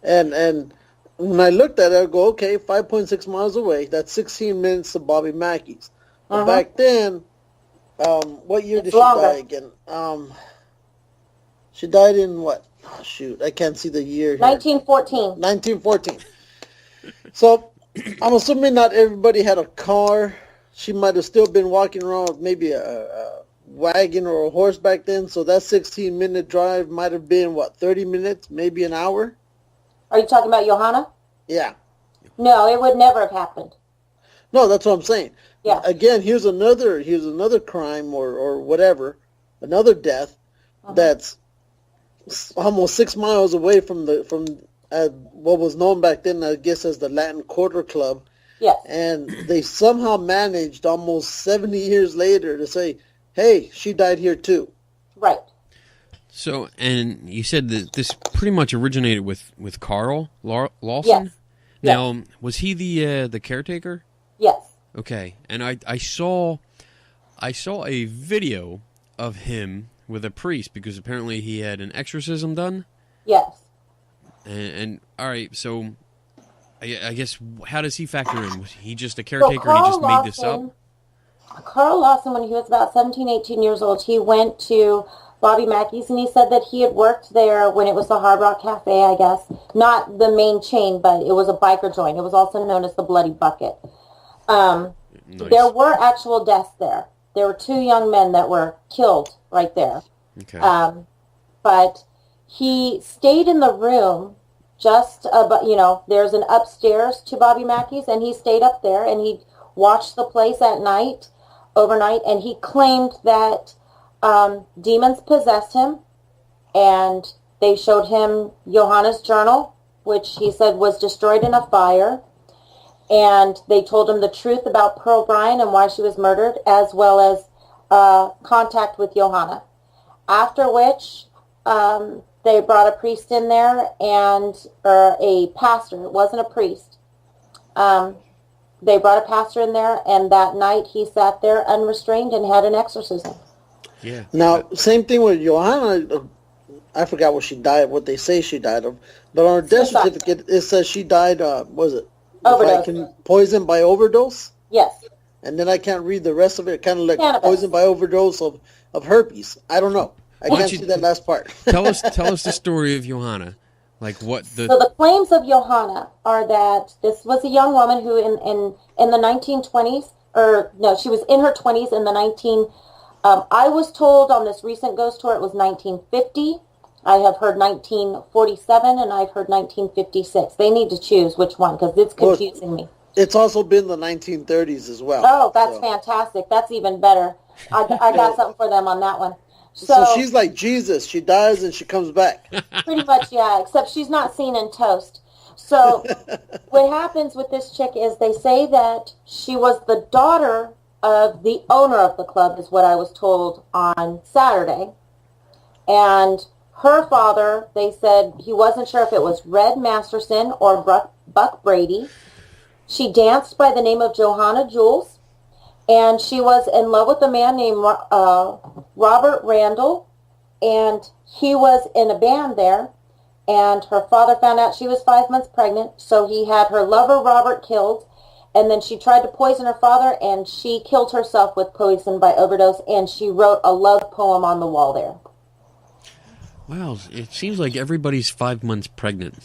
And when I looked at it, I go, okay, 5.6 miles away. That's 16 minutes to Bobby Mackey's. But back then, what year did she die again? She died in what? Oh, shoot, I can't see the year here. 1914. 1914. So I'm assuming not everybody had a car. She might have still been walking around with maybe a wagon or a horse back then. So that 16-minute drive might have been, 30 minutes, maybe an hour? Are you talking about Johanna? Yeah. No, it would never have happened. No, that's what I'm saying. Yeah. Again, here's another crime or whatever, another death that's almost 6 miles away from what was known back then, I guess, as the Latin Quarter Club. Yes. And they somehow managed almost 70 years later to say, hey, she died here too. Right. So, and you said that this pretty much originated with Carl Lawson? Yes. Now, was he the caretaker? Yes. Okay, and I saw a video of him with a priest because apparently he had an exorcism done. Yes. And all right, so I guess how does he factor in? Was he just a caretaker and he just made this up? Carl Lawson, when he was about 17, 18 years old, he went to Bobby Mackey's, and he said that he had worked there when it was the Hard Rock Cafe, I guess. Not the main chain, but it was a biker joint. It was also known as the Bloody Bucket. Nice. There were actual deaths there. There were 2 young men that were killed right there. Okay. But he stayed in the room just about, there's an upstairs to Bobby Mackey's, and he stayed up there, and he watched the place at night, overnight, and he claimed that demons possessed him, and they showed him Johanna's journal, which he said was destroyed in a fire. And they told him the truth about Pearl Bryon and why she was murdered, as well as contact with Johanna. After which, they brought a priest in there or a pastor. It wasn't a priest. They brought a pastor in there, and that night he sat there unrestrained and had an exorcism. Yeah. Now, same thing with Johanna. I forgot what they say she died of. But on her death certificate, it says she died, Overdose. Poisoned by overdose? Yes. And then I can't read the rest of it. Kind of like Cannabis. poisoned by overdose of herpes. I don't know. I can't see that last part. Tell us the story of Johanna. Like what the... So the claims of Johanna are that this was a young woman who in the 1920s, she was in her 20s in the I was told on this recent ghost tour it was 1950. I have heard 1947, and I've heard 1956. They need to choose which one, because it's confusing me. It's also been the 1930s as well. Oh, that's fantastic. That's even better. I got something for them on that one. So she's like Jesus. She dies and she comes back. Pretty much, yeah, except she's not seen in toast. So what happens with this chick is they say that she was the daughter of the owner of the club, is what I was told on Saturday. And her father, they said he wasn't sure if it was Red Masterson or Buck Brady. She danced by the name of Johanna Jules, and she was in love with a man named Robert Randall, and he was in a band there, and her father found out she was 5 months pregnant, so he had her lover Robert killed, and then she tried to poison her father, and she killed herself with poison by overdose, and she wrote a love poem on the wall there. Wow, it seems like everybody's 5 months pregnant.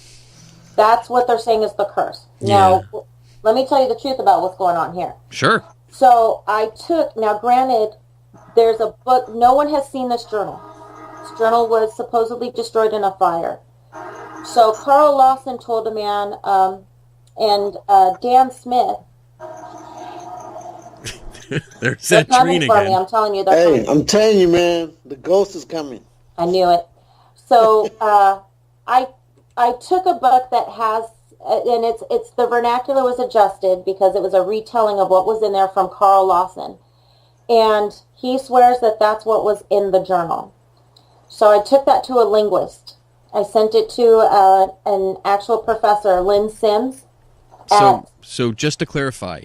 That's what they're saying is the curse. Yeah. Now, let me tell you the truth about what's going on here. Sure. So now granted, there's a book, no one has seen this journal. This journal was supposedly destroyed in a fire. So Carl Lawson told a man, and Dan Smith, There's They're that train coming for me. again. I'm telling you. They're Hey, coming. I'm telling you, man, the ghost is coming. I knew it. So I took a book that has, and it's the vernacular was adjusted because it was a retelling of what was in there from Carl Lawson, and he swears that that's what was in the journal. So I took that to a linguist. I sent it to an actual professor, Lynn Sims. So just to clarify,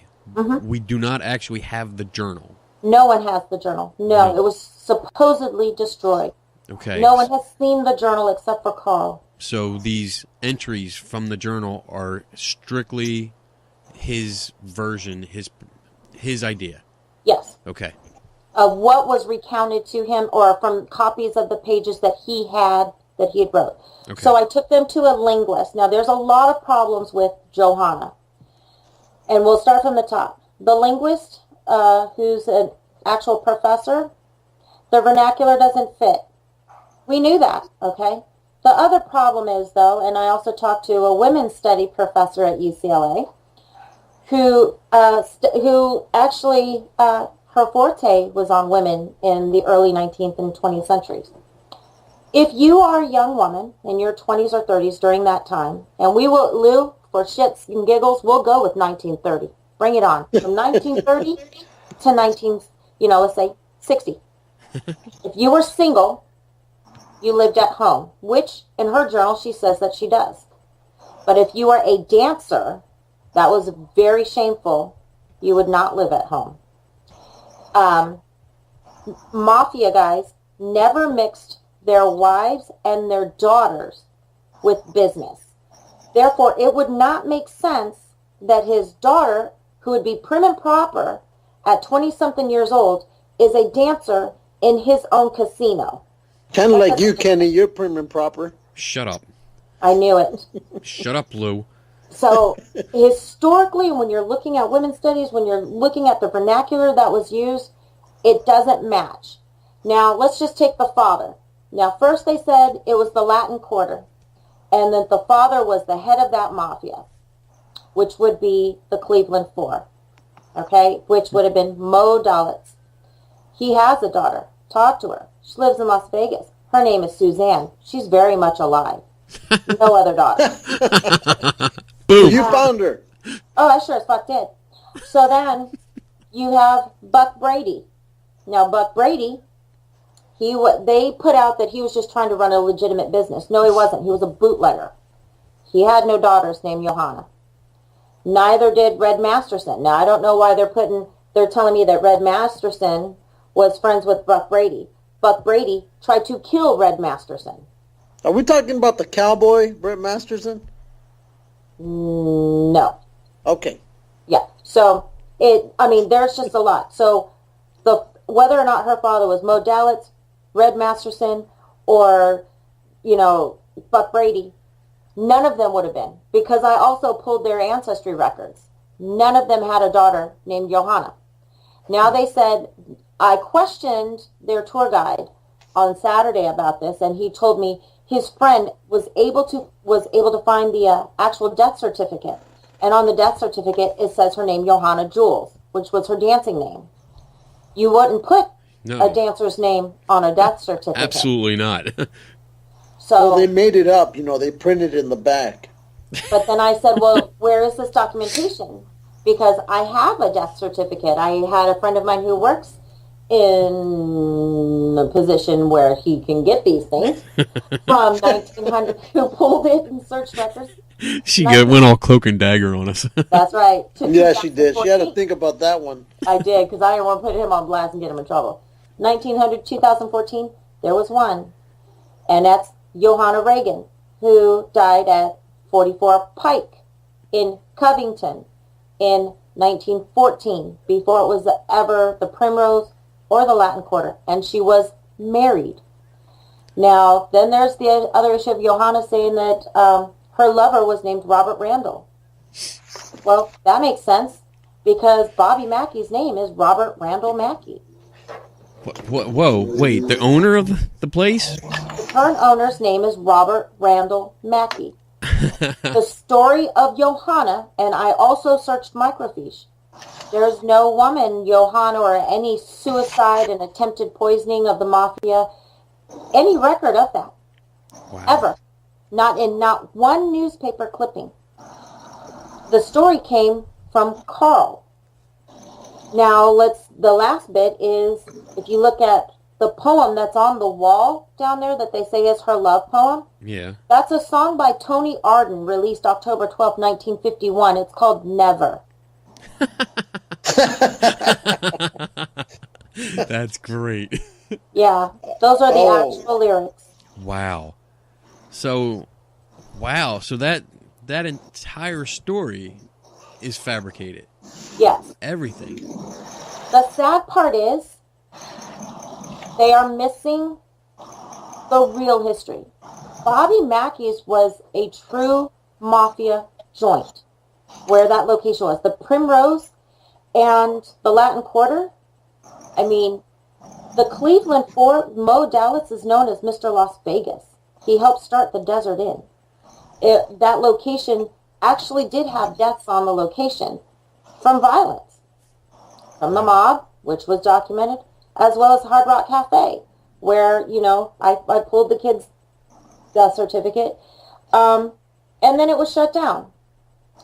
we do not actually have the journal. No one has the journal. No, it was supposedly destroyed. Okay. No one has seen the journal except for Carl. So these entries from the journal are strictly his version, his idea. Yes. Okay. Of what was recounted to him or from copies of the pages that he had wrote. Okay. So I took them to a linguist. Now there's a lot of problems with Johanna. And we'll start from the top. The linguist, who's an actual professor, the vernacular doesn't fit. We knew that, okay? The other problem is, though, and I also talked to a women's study professor at UCLA, who actually, her forte was on women in the early 19th and 20th centuries. If you are a young woman in your 20s or 30s during that time, and we will, Lou, for shits and giggles, we'll go with 1930. Bring it on. From 1930 to let's say 60. If you were single, you lived at home, which in her journal she says that she does. But if you are a dancer, that was very shameful. You would not live at home. Mafia guys never mixed their wives and their daughters with business. Therefore, it would not make sense that his daughter, who would be prim and proper at 20-something years old, is a dancer in his own casino. Kind of like you, Kenny. You're prim and proper. Shut up. I knew it. Shut up, Lou. So, historically, when you're looking at women's studies, when you're looking at the vernacular that was used, it doesn't match. Now, let's just take the father. Now, first they said it was the Latin Quarter, and that the father was the head of that mafia, which would be the Cleveland Four, okay, which would have been Mo Dalitz. He has a daughter. Talk to her. She lives in Las Vegas. Her name is Suzanne. She's very much alive. No other daughter. Boom. You found her. Oh, I sure as fuck did. So then you have Buck Brady. Now, Buck Brady, they put out that he was just trying to run a legitimate business. No, he wasn't. He was a bootlegger. He had no daughters named Johanna. Neither did Red Masterson. Now, I don't know why they're telling me that Red Masterson was friends with Buck Brady. Buck Brady tried to kill Red Masterson. Are we talking about the cowboy, Brett Masterson? No. Okay. Yeah. So, there's just a lot. So, whether or not her father was Mo Dalitz, Red Masterson, or, Buck Brady, none of them would have been. Because I also pulled their ancestry records. None of them had a daughter named Johanna. Now they said, I questioned their tour guide on Saturday about this, and he told me his friend was able to find the actual death certificate. And on the death certificate, it says her name Johanna Jules, which was her dancing name. You wouldn't put a dancer's name on a death certificate. Absolutely not. So Well, they made it up. They printed it in the back. But then I said, well, where is this documentation? Because I have a death certificate. I had a friend of mine who works in a position where he can get these things from 1900 who pulled it and searched records. She went all cloak and dagger on us. That's right. Yeah, she did. She had to think about that one. I did, because I didn't want to put him on blast and get him in trouble. 1900, 2014, there was one. And that's Johanna Reagan, who died at 44 Pike in Covington in 1914, before it was ever the Primrose or the Latin Quarter. And she was married. Now, then there's the other issue of Johanna saying that her lover was named Robert Randall. Well, that makes sense, because Bobby Mackey's name is Robert Randall Mackey. Whoa, wait, the owner of the place? The current owner's name is Robert Randall Mackey. The story of Johanna, and I also searched microfiche. There's no woman, Johanna, or any suicide and attempted poisoning of the mafia, any record of that. Wow. Ever. Not one newspaper clipping. The story came from Carl. Now, the last bit is, if you look at the poem that's on the wall down there that they say is her love poem, Yeah. that's a song by Tony Arden, released October 12, 1951. It's called Never. That's great. Yeah, those are the actual lyrics. Wow. So that entire story is fabricated. Yes. Everything. The sad part is they are missing the real history. Bobby Mackey's was a true mafia joint, where that location was. The Primrose and the Latin Quarter. I mean, the Cleveland Fort, Mo Dallas is known as Mr. Las Vegas. He helped start the Desert Inn. That location actually did have deaths on the location from violence, from the mob, which was documented, as well as Hard Rock Cafe, where, I pulled the kid's death certificate, and then it was shut down.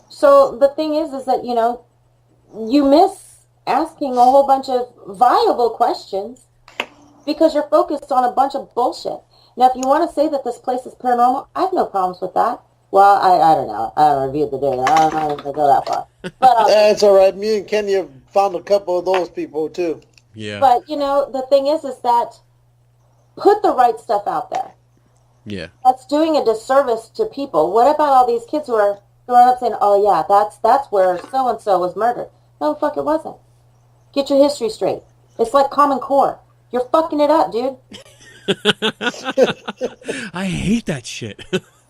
So the thing is that, you miss asking a whole bunch of viable questions because you're focused on a bunch of bullshit. Now, if you want to say that this place is paranormal, I have no problems with that. Well, I don't know. I haven't reviewed the data. I'm not going to go that far. But that's all right. Me and Kenny have found a couple of those people, too. Yeah. But, the thing is that put the right stuff out there. Yeah. That's doing a disservice to people. What about all these kids who are growing up saying, oh, yeah, that's where so-and-so was murdered? No, the fuck it wasn't. Get your history straight. It's like Common Core. You're fucking it up, dude. I hate that shit.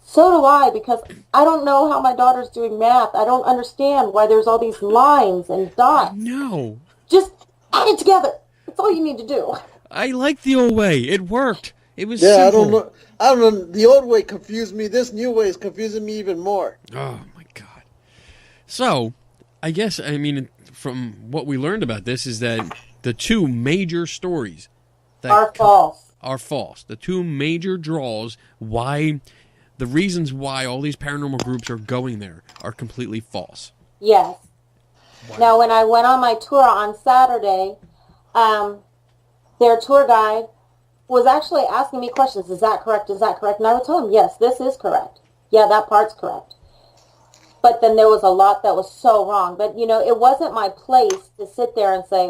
So do I, because I don't know how my daughter's doing math. I don't understand why there's all these lines and dots. No. Just add it together. That's all you need to do. I like the old way. It worked. It was Yeah, simple. I don't know. The old way confused me. This new way is confusing me even more. Oh, my God. So, I guess, from what we learned about this is that the two major stories that Are false. Are false. The two major draws, the reasons why all these paranormal groups are going there are completely false. Yes. Wow. Now, when I went on my tour on Saturday, their tour guide was actually asking me questions. Is that correct? Is that correct? And I would tell him, yes, this is correct. Yeah, that part's correct. But then there was a lot that was so wrong. But, it wasn't my place to sit there and say,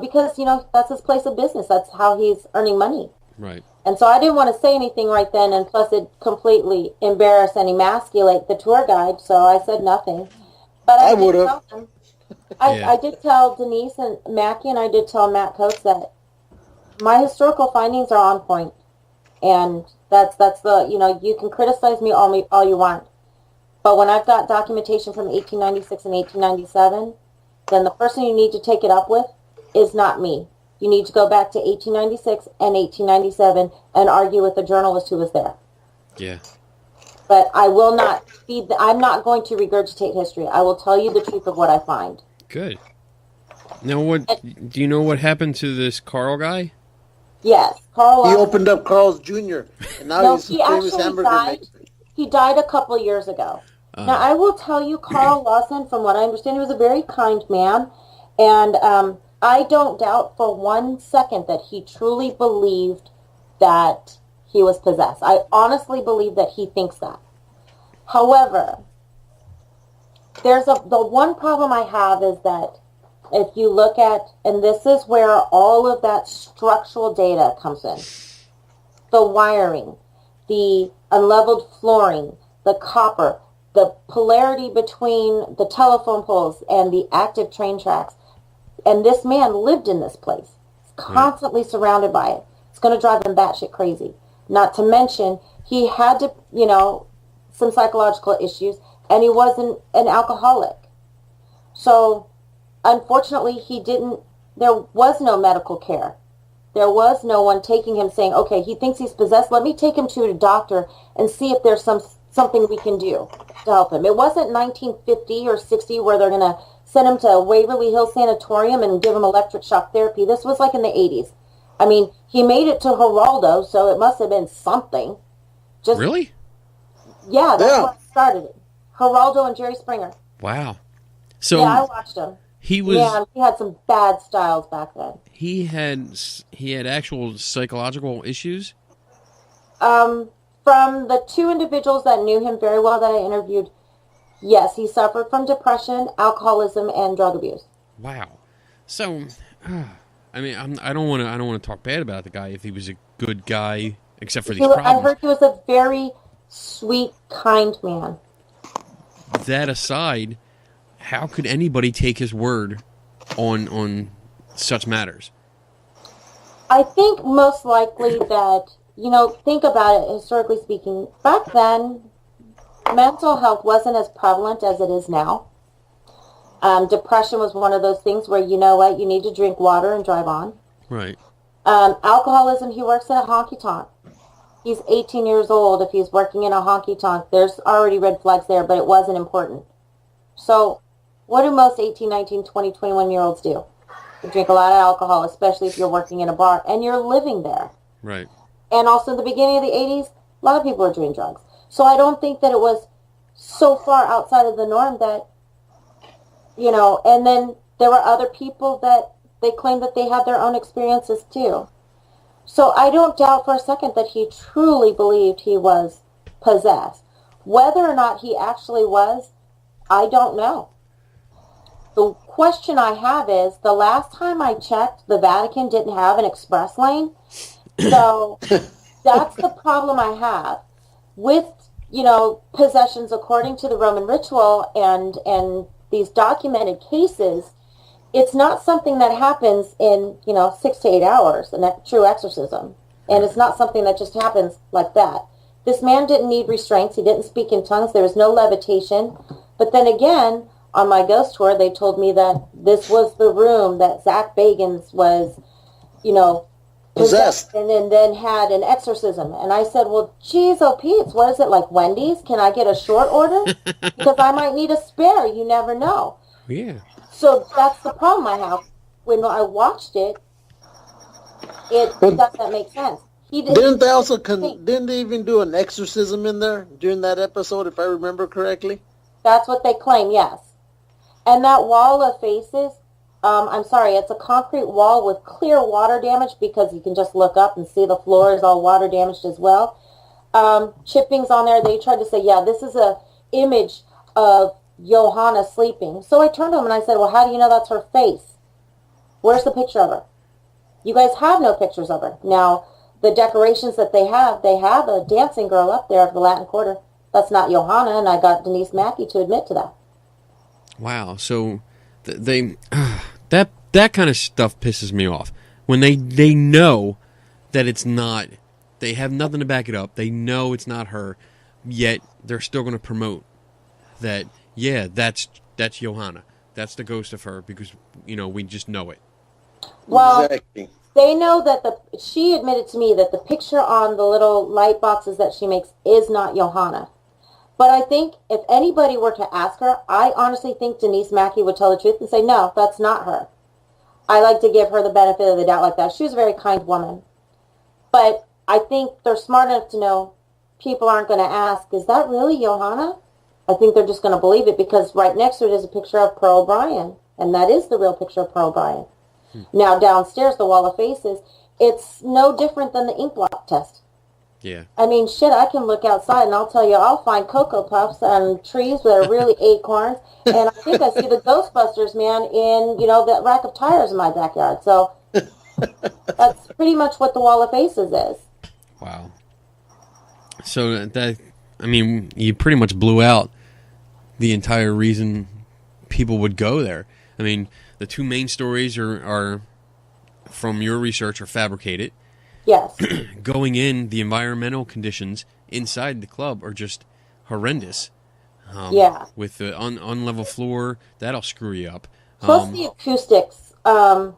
because, that's his place of business. That's how he's earning money. Right. And so I didn't want to say anything right then, and plus it completely embarrass and emasculate the tour guide, so I said nothing. But I would have. I did tell Denise and Mackey, and I did tell Matt Coates that my historical findings are on point. And that's the, you can criticize me all you want. But when I've got documentation from 1896 and 1897, then the person you need to take it up with is not me. You need to go back to 1896 and 1897 and argue with the journalist who was there. Yeah. But I will not I'm not going to regurgitate history. I will tell you the truth of what I find. Good. Now, do you know what happened to this Carl guy? Yes. Carl. He opened up Carl's Jr. and now he's a famous hamburger maker. He died a couple years ago. Now, I will tell you, Carl Lawson, from what I understand, he was a very kind man. And I don't doubt for 1 second that he truly believed that he was possessed. I honestly believe that he thinks that. However, the one problem I have is that if you look at, and this is where all of that structural data comes in, the wiring, the unleveled flooring, the copper, the polarity between the telephone poles and the active train tracks. And this man lived in this place. He's constantly surrounded by it. It's going to drive him batshit crazy. Not to mention, he had to, some psychological issues, and he was an alcoholic. So, unfortunately, there was no medical care. There was no one taking him saying, okay, he thinks he's possessed. Let me take him to a doctor and see if there's something we can do to help him. It wasn't 1950 or 60 where they're going to send him to Waverly Hills Sanatorium and give him electric shock therapy. This was like in the 80s. I mean, he made it to Geraldo, so it must have been something. Really? Yeah, that's what started it. Geraldo and Jerry Springer. Wow. So yeah, I watched him. He was. Yeah, he had some bad styles back then. He had actual psychological issues. From the two individuals that knew him very well that I interviewed, yes, he suffered from depression, alcoholism, and drug abuse. Wow. So, I mean, I don't want to talk bad about the guy if he was a good guy, except for these problems. I heard he was a very sweet, kind man. That aside, how could anybody take his word on such matters? I think most likely that, think about it, historically speaking, back then, mental health wasn't as prevalent as it is now. Depression was one of those things where, you know what, you need to drink water and drive on. Right. Alcoholism, he works in a honky-tonk. He's 18 years old. If he's working in a honky-tonk, there's already red flags there, but it wasn't important. So what do most 18, 19, 20, 21-year-olds do? They drink a lot of alcohol, especially if you're working in a bar and you're living there. Right. And also in the beginning of the 80s, a lot of people were doing drugs. So I don't think that it was so far outside of the norm that, and then there were other people that they claimed that they had their own experiences too. So I don't doubt for a second that he truly believed he was possessed. Whether or not he actually was, I don't know. The question I have is, the last time I checked, the Vatican didn't have an express lane. So that's the problem I have with, possessions according to the Roman ritual and these documented cases. It's not something that happens in, 6 to 8 hours, a true exorcism. And it's not something that just happens like that. This man didn't need restraints. He didn't speak in tongues. There was no levitation. But then again, on my ghost tour, they told me that this was the room that Zach Bagans was, possessed and then had an exorcism. And I said, well, geez, oh, Pete, what is it, like Wendy's? Can I get a short order? Because I might need a spare. You never know. Yeah. So that's the problem I have. When I watched it, it doesn't make sense. Didn't they even do an exorcism in there during that episode, if I remember correctly? That's what they claim, yes. And that wall of faces, I'm sorry, it's a concrete wall with clear water damage because you can just look up and see the floor is all water damaged as well. Chippings on there, they tried to say, yeah, this is a image of Johanna sleeping. So I turned to him and I said, well, how do you know that's her face? Where's the picture of her? You guys have no pictures of her. Now, the decorations that they have a dancing girl up there of the Latin Quarter. That's not Johanna, and I got Denise Mackey to admit to that. Wow. So that kind of stuff pisses me off. When they know that it's not, they have nothing to back it up. They know it's not her, yet they're still going to promote that. Yeah, that's Johanna. That's the ghost of her because we just know it. Well, exactly. They know that she admitted to me that the picture on the little light boxes that she makes is not Johanna. But I think if anybody were to ask her, I honestly think Denise Mackey would tell the truth and say, no, that's not her. I like to give her the benefit of the doubt like that. She was a very kind woman. But I think they're smart enough to know people aren't going to ask, is that really Johanna? I think they're just going to believe it because right next to it is a picture of Pearl Bryon. And that is the real picture of Pearl Bryon. Now downstairs, the wall of faces, it's no different than the ink blot test. Yeah. I mean, shit, I can look outside and I'll tell you, I'll find Cocoa Puffs and trees that are really acorns. And I think I see the Ghostbusters, man, in, that rack of tires in my backyard. So that's pretty much what the wall of faces is. Wow. So you pretty much blew out the entire reason people would go there. I mean, the two main stories are from your research are fabricated. Yes. Going in, the environmental conditions inside the club are just horrendous. Yeah. With the unlevel floor, that'll screw you up. Plus the acoustics. That'll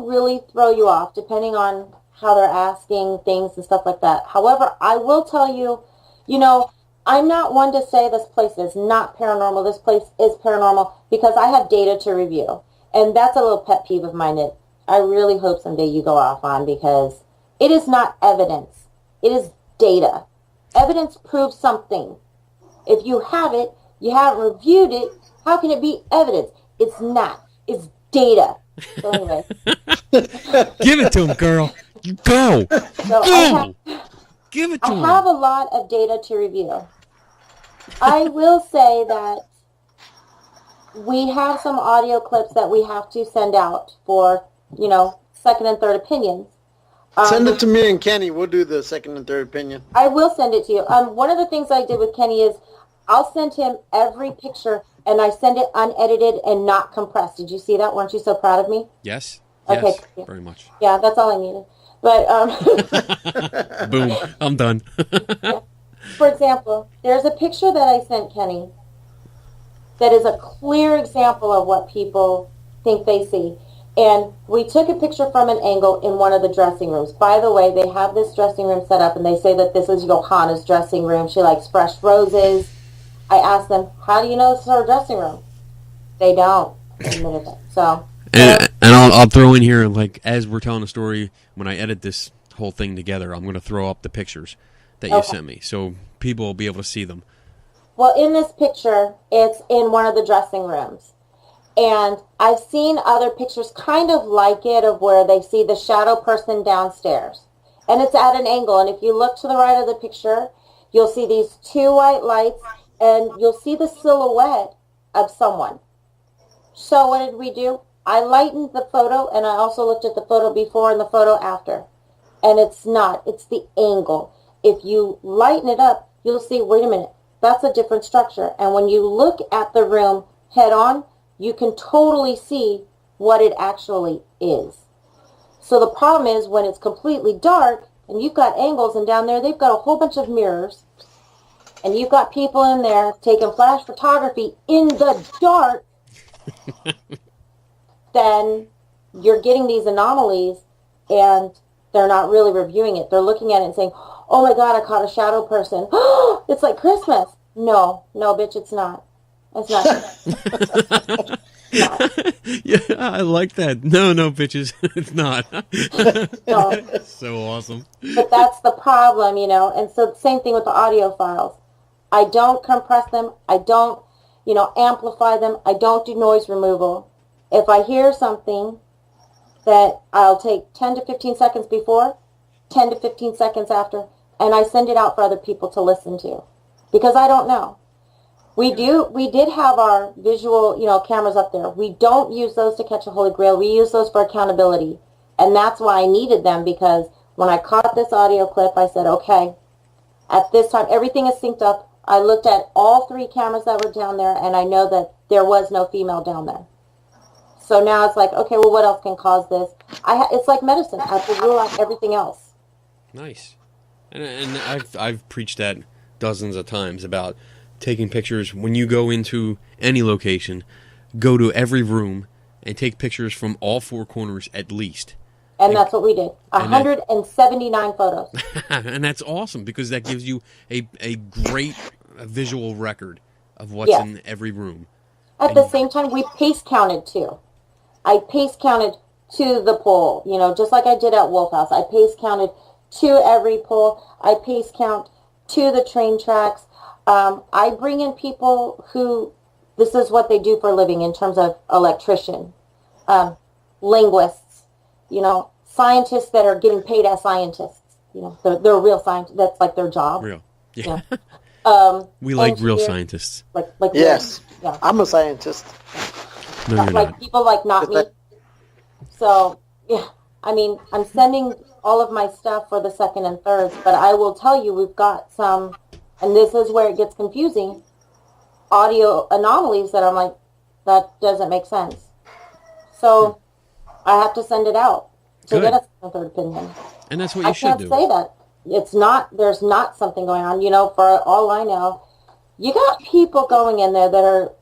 really throw you off, depending on how they're asking things and stuff like that. However, I will tell you, I'm not one to say this place is not paranormal. This place is paranormal because I have data to review. And that's a little pet peeve of mine that I really hope someday you go off on, because it is not evidence. It is data. Evidence proves something. If you have it, you haven't reviewed it, how can it be evidence? It's not. It's data. So anyway. Give it to him, girl. Go. So Go. Give it to I him. have a lot of data to review. I will say that we have some audio clips that we have to send out for, second and third opinions. Send it to me and Kenny. We'll do the second and third opinion. I will send it to you. One of the things I did with Kenny is I'll send him every picture, and I send it unedited and not compressed. Did you see that? Weren't you so proud of me? Yes. Okay. Yes, very much. Yeah, that's all I needed. But Boom. I'm done. yeah. For example, there's a picture that I sent Kenny that is a clear example of what people think they see. And we took a picture from an angle in one of the dressing rooms. By the way, they have this dressing room set up, and they say that this is Johanna's dressing room. She likes fresh roses. I asked them, how do you know this is her dressing room? They don't admit it. So, and I'll throw in here, like, as we're telling a story, when I edit this whole thing together, I'm going to throw up the pictures that you sent me, so people will be able to see them. Well, in this picture, it's in one of the dressing rooms. And I've seen other pictures kind of like it, of where they see the shadow person downstairs. And it's at an angle. And if you look to the right of the picture, you'll see these two white lights, and you'll see the silhouette of someone. So what did we do? I lightened the photo, and I also looked at the photo before and the photo after. And it's not. It's the angle. If you lighten it up, you'll see, wait a minute, that's a different structure. And when you look at the room head on, you can totally see what it actually is. So the problem is when it's completely dark and you've got angles, and down there they've got a whole bunch of mirrors, and you've got people in there taking flash photography in the dark, then you're getting these anomalies, and they're not really reviewing it. They're looking at it and saying, oh my God, I caught a shadow person. It's like Christmas. No, bitch, it's not. It's not. Yeah, I like that. No, bitches, it's not. No. So awesome. But that's the problem, And so same thing with the audio files. I don't compress them. I don't, amplify them. I don't do noise removal. If I hear something, that I'll take 10 to 15 seconds before, 10 to 15 seconds after, and I send it out for other people to listen to, because I don't know. We did have our visual, cameras up there. We don't use those to catch a Holy Grail. We use those for accountability. And that's why I needed them, because when I caught this audio clip, I said, okay, at this time, everything is synced up. I looked at all three cameras that were down there, and I know that there was no female down there. So now it's like, okay, well, what else can cause this? It's like medicine. I have to rule out everything else. Nice. And I've preached that dozens of times about taking pictures. When you go into any location, go to every room and take pictures from all four corners at least. And that's what we did. 179 photos. And that's awesome, because that gives you a great visual record of what's in every room. At the same time, we pace counted too. I pace counted to the pole, just like I did at Wolf House. I pace counted to every pole. I pace count to the train tracks. I bring in people who, this is what they do for a living in terms of electrician, linguists, scientists that are getting paid as scientists. They're real scientists. That's like their job. Real. Yeah. We like real scientists. Like yes. Real, yeah. I'm a scientist. No, you're like not. people like not me. So, yeah, I'm sending all of my stuff for the second and thirds, but I will tell you, we've got some, and this is where it gets confusing, audio anomalies that I'm like, that doesn't make sense. So I have to send it out to get a second and third opinion. And that's what you should do. I can't say that. There's not something going on. For all I know, you got people going in there that are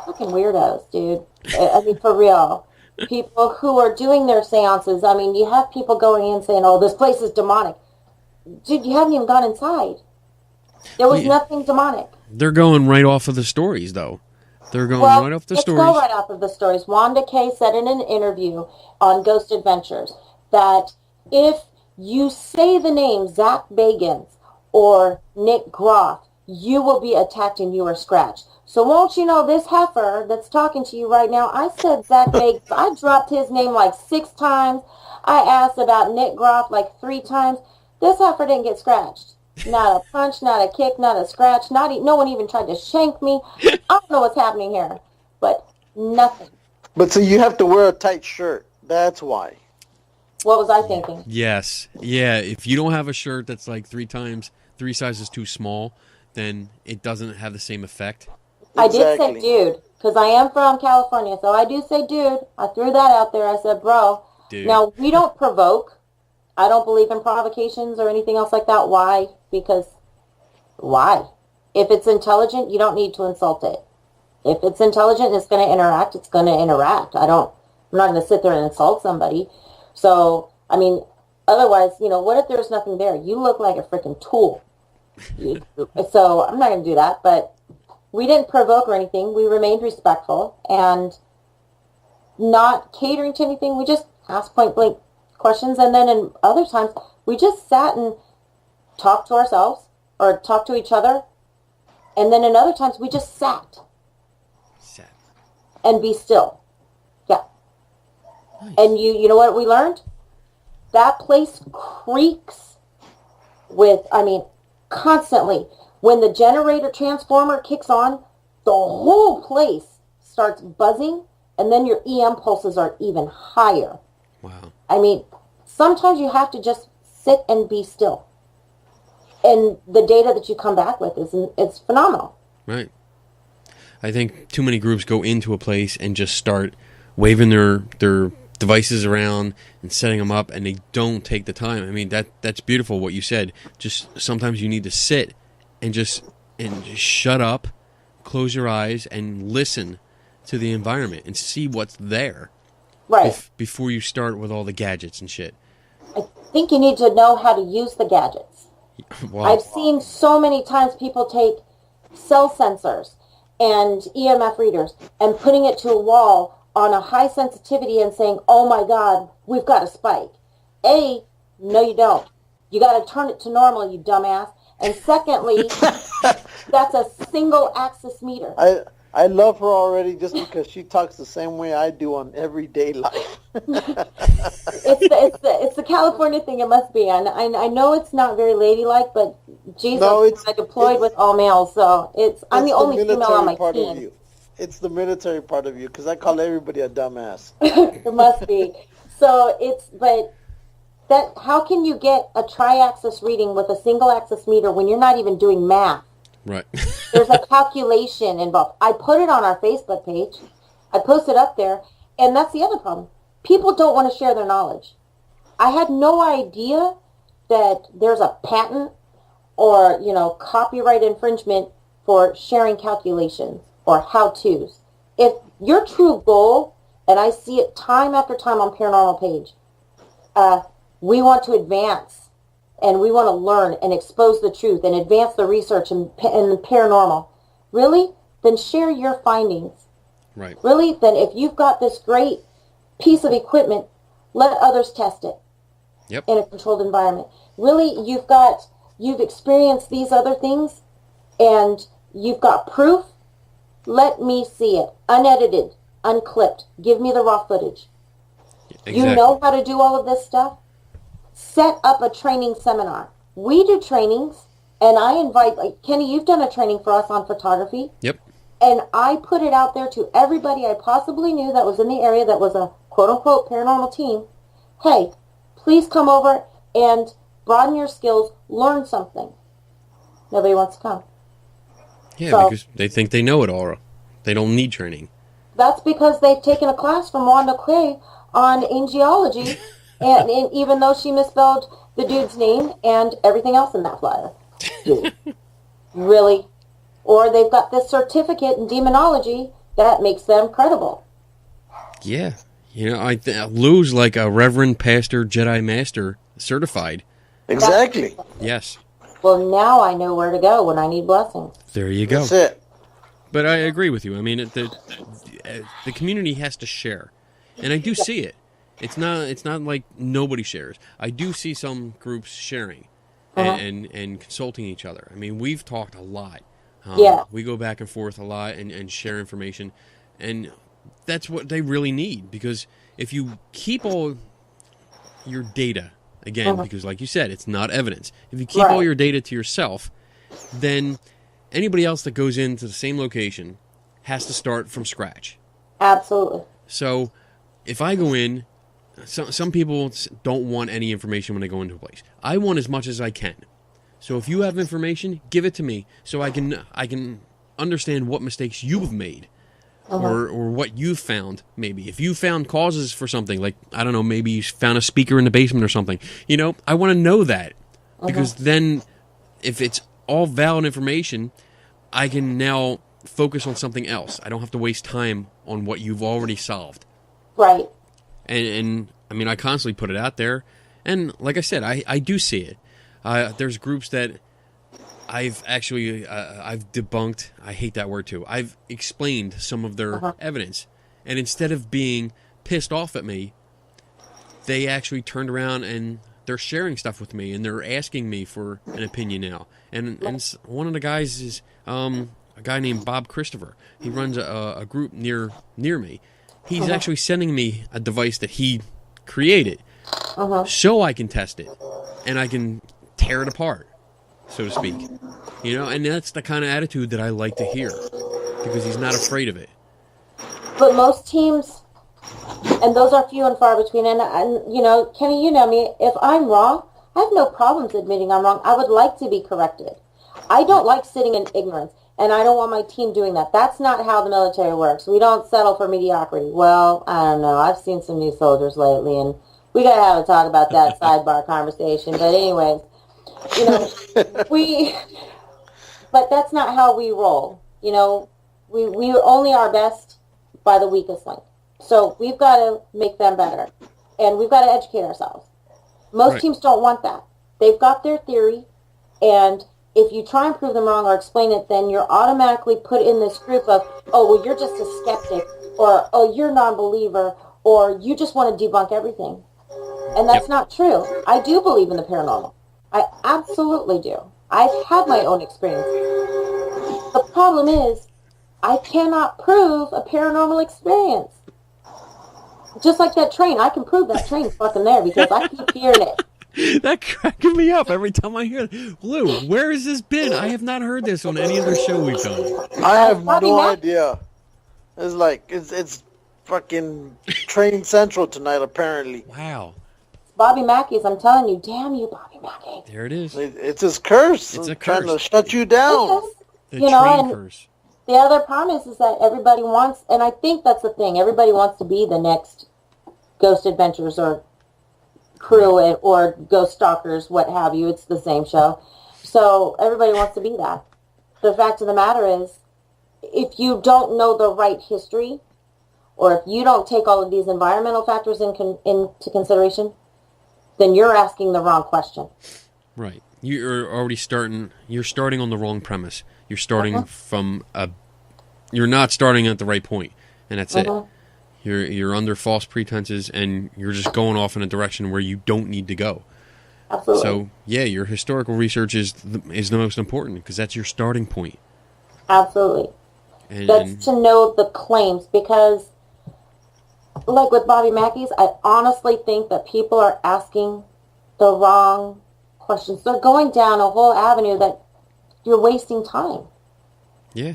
fucking weirdos, dude. For real. People who are doing their seances. You have people going in saying, oh, this place is demonic. Dude, you haven't even gone inside. There was nothing demonic. They're going right off of the stories, though. They're going right off the stories. Let's go right off of the stories. Wanda Kay said in an interview on Ghost Adventures that if you say the name Zach Bagans or Nick Groff, you will be attacked and you are scratched. So won't you know this heifer that's talking to you right now, I said Zach Bagans. I dropped his name like 6 times. I asked about Nick Groff like 3 times. This heifer didn't get scratched. Not a punch, not a kick, not a scratch. No one even tried to shank me. I don't know what's happening here, but nothing. But so you have to wear a tight shirt. That's why. What was I thinking? Yes. Yeah, if you don't have a shirt that's like 3 sizes too small, then it doesn't have the same effect. I did say dude, because I am from California, so I do say dude. I threw that out there. I said, bro. Dude. Now, we don't provoke. I don't believe in provocations or anything else like that. Why? Because why? If it's intelligent, you don't need to insult it. If it's intelligent and it's going to interact, it's going to interact. I'm not going to sit there and insult somebody. So, I mean, otherwise, what if there's nothing there? You look like a freaking tool. So I'm not going to do that, but we didn't provoke or anything. We remained respectful and not catering to anything. We just asked point blank questions, and then in other times we just sat and talked to ourselves or talked to each other, and then in other times we just sat and be still. Yeah. Nice. And you know what we learned? That place creaks with, constantly. When the generator transformer kicks on, the whole place starts buzzing, and then your EM pulses are even higher. Wow. Sometimes you have to just sit and be still. And the data that you come back with it's phenomenal. Right. I think too many groups go into a place and just start waving their devices around and setting them up, and they don't take the time. That's beautiful what you said. Just sometimes you need to sit and just shut up, close your eyes, and listen to the environment and see what's there. Right. Before you start with all the gadgets and shit. I think you need to know how to use the gadgets. Wow. I've seen so many times people take cell sensors and EMF readers and putting it to a wall on a high sensitivity and saying, oh my God, we've got a spike. A, no you don't. You got to turn it to normal, you dumbass. And secondly, that's a single axis meter. I love her already just because she talks the same way I do on everyday life. It's the California thing. It must be. And I know it's not very ladylike, but Jesus, I deployed with all males, so I'm the only female on my team. It's the military part of you, because I call everybody a dumbass. It must be. So how can you get a tri-axis reading with a single axis meter when you're not even doing math? Right. There's a calculation involved. I put it on our Facebook page. I posted up there, and that's the other problem. People don't want to share their knowledge. I had no idea that there's a patent or, copyright infringement for sharing calculations or how-tos. If your true goal, and I see it time after time on Paranormal page, we want to advance and we want to learn and expose the truth and advance the research in the paranormal. Really? Then share your findings. Right. Really? Then if you've got this great piece of equipment, let others test it. Yep. In a controlled environment. Really, you've experienced these other things and you've got proof. Let me see it. Unedited, unclipped. Give me the raw footage. Exactly. You know how to do all of this stuff? Set up a training seminar. We do trainings, and I invite, Kenny, you've done a training for us on photography. Yep. And I put it out there to everybody I possibly knew that was in the area that was a quote-unquote paranormal team. Hey, please come over and broaden your skills, learn something. Nobody wants to come. Yeah, because they think they know it all. They don't need training. That's because they've taken a class from Wanda Quay on angiology, and even though she misspelled the dude's name and everything else in that flyer. Really? Or they've got this certificate in demonology that makes them credible. Yeah. Lou's like a Reverend Pastor Jedi Master certified. Exactly. Yes. Well, now I know where to go when I need blessings. There you go. That's it. But I agree with you. I mean, the community has to share, and I do see it. It's not like nobody shares. I do see some groups sharing and consulting each other. I mean, we've talked a lot. We go back and forth a lot and share information, and that's what they really need. Because if you keep all your data, again, because like you said, it's not evidence. If you keep all your data to yourself, then anybody else that goes into the same location has to start from scratch. Absolutely. So if I go in, some people don't want any information when they go into a place. I want as much as I can. So if you have information, give it to me so I can understand what mistakes you've made or what you've found. Maybe if you found causes for something, like, I don't know, maybe you found a speaker in the basement or something. I want to know that, because then if it's all valid information, I can now focus on something else. I don't have to waste time on what you've already solved. Right. And I mean, I constantly put it out there. And like I said, I do see it. There's groups that I've actually, I've debunked. I hate that word too. I've explained some of their evidence. And instead of being pissed off at me, they actually turned around and they're sharing stuff with me, and they're asking me for an opinion now. And one of the guys is a guy named Bob Christopher. He runs a group near me. He's actually sending me a device that he created so I can test it and I can tear it apart, so to speak. And that's the kind of attitude that I like to hear, because he's not afraid of it. But most teams, and those are few and far between, and Kenny, you know me, if I'm wrong, I have no problems admitting I'm wrong. I would like to be corrected. I don't like sitting in ignorance. And I don't want my team doing that. That's not how the military works. We don't settle for mediocrity. Well, I don't know. I've seen some new soldiers lately, and we got to have a talk about that sidebar conversation. But anyways, but that's not how we roll. We only are best by the weakest link. So we've got to make them better, and we've got to educate ourselves. Most teams don't want that. They've got their theory, and if you try and prove them wrong or explain it, then you're automatically put in this group of, oh, well, you're just a skeptic, or, oh, you're a non-believer, or you just want to debunk everything. And that's not true. I do believe in the paranormal. I absolutely do. I've had my own experience. The problem is, I cannot prove a paranormal experience. Just like that train. I can prove that train's fucking there because I keep hearing it. That cracking me up every time I hear it. Lou, where has this been? I have not heard this on any other show we've done. I have no idea. It's like, it's fucking Train Central tonight, apparently. Wow. Bobby Mackey's, I'm telling you, damn you, Bobby Mackey. There it is. It's his curse. It's a trying curse. to shut you down. The train curse. The other problem is that everybody wants, and I think that's the thing, everybody wants to be the next Ghost Adventures or crew or Ghost Stalkers, what have you. It's the same show. So everybody wants to be that. The fact of the matter is, if you don't know the right history, or if you don't take all of these environmental factors into consideration, then you're asking the wrong question. Right. You're already starting on the wrong premise. You're starting from you're not starting at the right point, and that's it. You're under false pretenses, and you're just going off in a direction where you don't need to go. Absolutely. So, yeah, your historical research is the most important, because that's your starting point. Absolutely. That's to know the claims, because, like with Bobby Mackey's, I honestly think that people are asking the wrong questions. They're going down a whole avenue that you're wasting time. Yeah.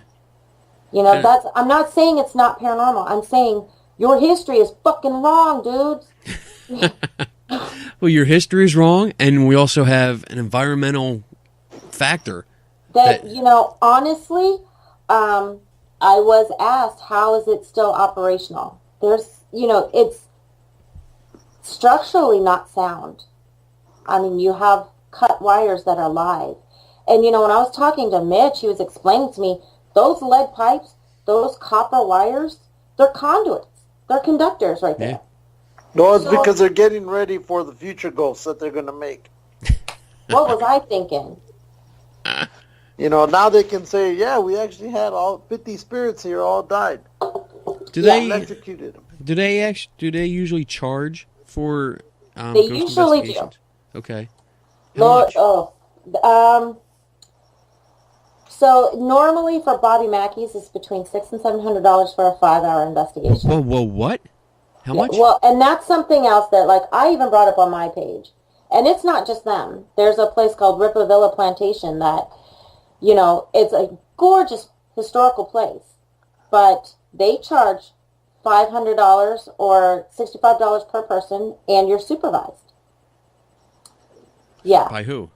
I'm not saying it's not paranormal. I'm saying your history is fucking wrong, dudes. Well, your history is wrong, and we also have an environmental factor. That honestly, I was asked, how is it still operational? It's structurally not sound. I mean, you have cut wires that are live. And, when I was talking to Mitch, he was explaining to me, those lead pipes, those copper wires, they're conduits. They're conductors right there. No, it's because they're getting ready for the future ghosts that they're going to make. What was I thinking? Now they can say, yeah, we actually had all 50 spirits here, all died. Do they electrocuted them. Do they usually charge for They ghost usually do. investigations? Okay. How much? So normally for Bobby Mackey's, it's between $600 and $700 for a 5-hour investigation. Whoa, what? How much? Well, and that's something else that, like, I even brought up on my page. And it's not just them. There's a place called Ripa Villa Plantation that, it's a gorgeous historical place. But they charge $500 or $65 per person, and you're supervised. Yeah. By who?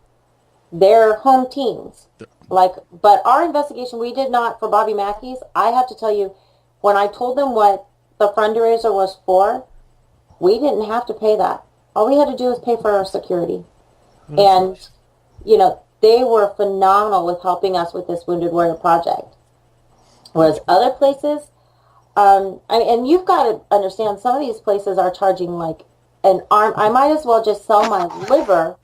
Their home teams. But our investigation, we did not, for Bobby Mackey's, I have to tell you, when I told them what the fundraiser was for, we didn't have to pay that. All we had to do was pay for our security. And, nice. They were phenomenal with helping us with this Wounded Warrior project. Whereas other places, and you've got to understand, some of these places are charging like an arm. I might as well just sell my liver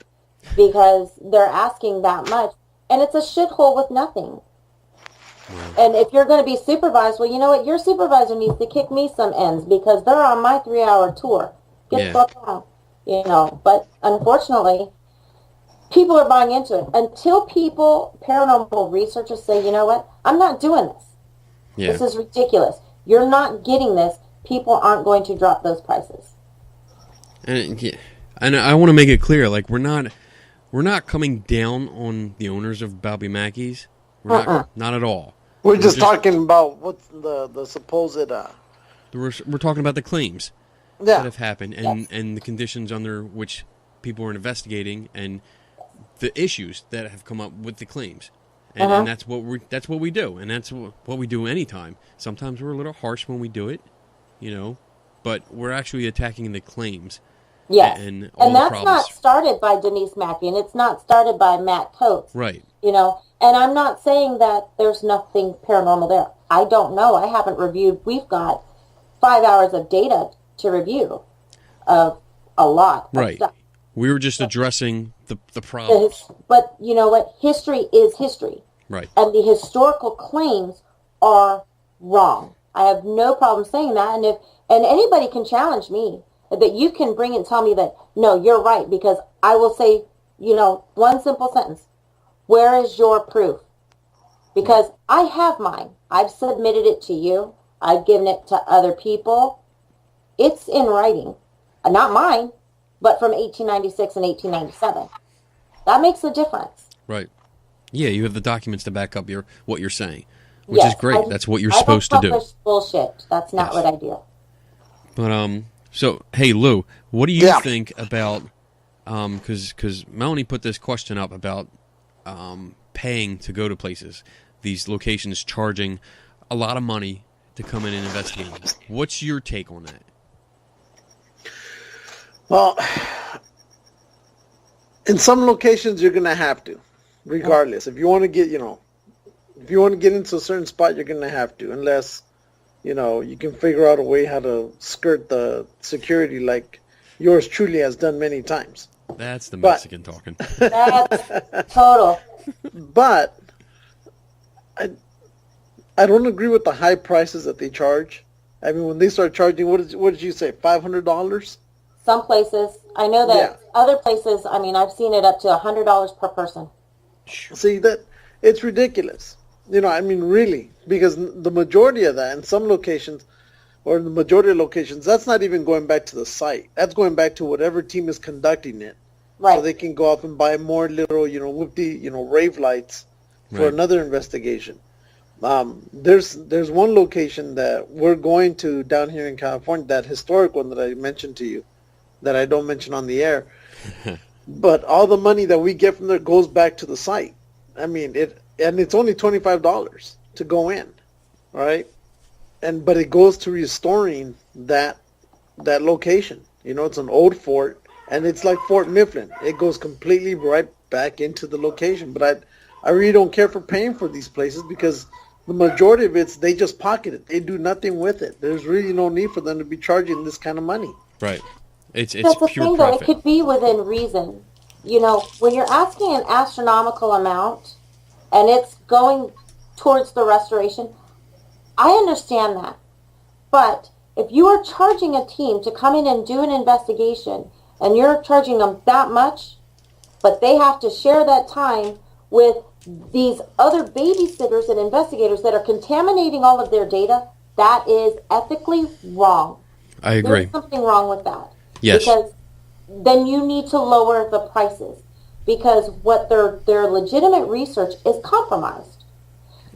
because they're asking that much. And it's a shithole with nothing. Wow. And if you're going to be supervised, well, you know what? Your supervisor needs to kick me some ends because they're on my 3-hour tour. Get the fuck out. But unfortunately, people are buying into it. Until paranormal researchers say, you know what? I'm not doing this. Yeah. This is ridiculous. You're not getting this. People aren't going to drop those prices. And I want to make it clear, like, we're not coming down on the owners of Bobby Mackey's. We're not at all. We're just talking about what's the supposed... We're talking about the claims that have happened and the conditions under which people are investigating and the issues that have come up with the claims. And that's what we do, and that's what we do anytime. Sometimes we're a little harsh when we do it, but we're actually attacking the claims. Yes, and that's not started by Denise Mackey, and it's not started by Matt Coates. Right. And I'm not saying that there's nothing paranormal there. I don't know. I haven't reviewed. We've got 5 hours of data to review of a lot of stuff. We were just addressing the problems. But you know what? History is history. Right. And the historical claims are wrong. I have no problem saying that. And anybody can challenge me. That you can bring and tell me that, no, you're right. Because I will say, one simple sentence. Where is your proof? Because I have mine. I've submitted it to you. I've given it to other people. It's in writing. Not mine, but from 1896 and 1897. That makes a difference. Right. Yeah, you have the documents to back up what you're saying, which is great. That's what you're supposed to do. I don't publish bullshit. That's not what I do. But so hey Lou, what do you think about because Mellanie put this question up about paying to go to places, these locations charging a lot of money to come in and investigate. What's your take on that? Well, in some locations you're gonna have to, regardless. If you want to get, if you want to get into a certain spot, you're gonna have to, unless, you can figure out a way how to skirt the security, like yours truly has done many times. That's the Mexican talking. That's total. But I don't agree with the high prices that they charge. I mean, when they start charging, what did you say, $500? Some places. I know that other places, I've seen it up to $100 per person. See, that it's ridiculous. Really, because the majority of that in some locations, or in the majority of locations, that's not even going back to the site. That's going back to whatever team is conducting it. Right. So they can go up and buy more little, whoopty, rave lights for another investigation. There's one location that we're going to down here in California, that historic one that I mentioned to you, that I don't mention on the air. But all the money that we get from there goes back to the site. And it's only $25 to go in, right? But it goes to restoring that location. It's an old fort, and it's like Fort Mifflin. It goes completely right back into the location. But I really don't care for paying for these places because the majority of they just pocket it. They do nothing with it. There's really no need for them to be charging this kind of money. Right. It's That's the pure thing, profit. though. It could be within reason. When you're asking an astronomical amount, and it's going towards the restoration, I understand that. But if you are charging a team to come in and do an investigation, and you're charging them that much, but they have to share that time with these other babysitters and investigators that are contaminating all of their data, that is ethically wrong. I agree. There's something wrong with that. Yes. Because then you need to lower the prices, because what their legitimate research is compromised.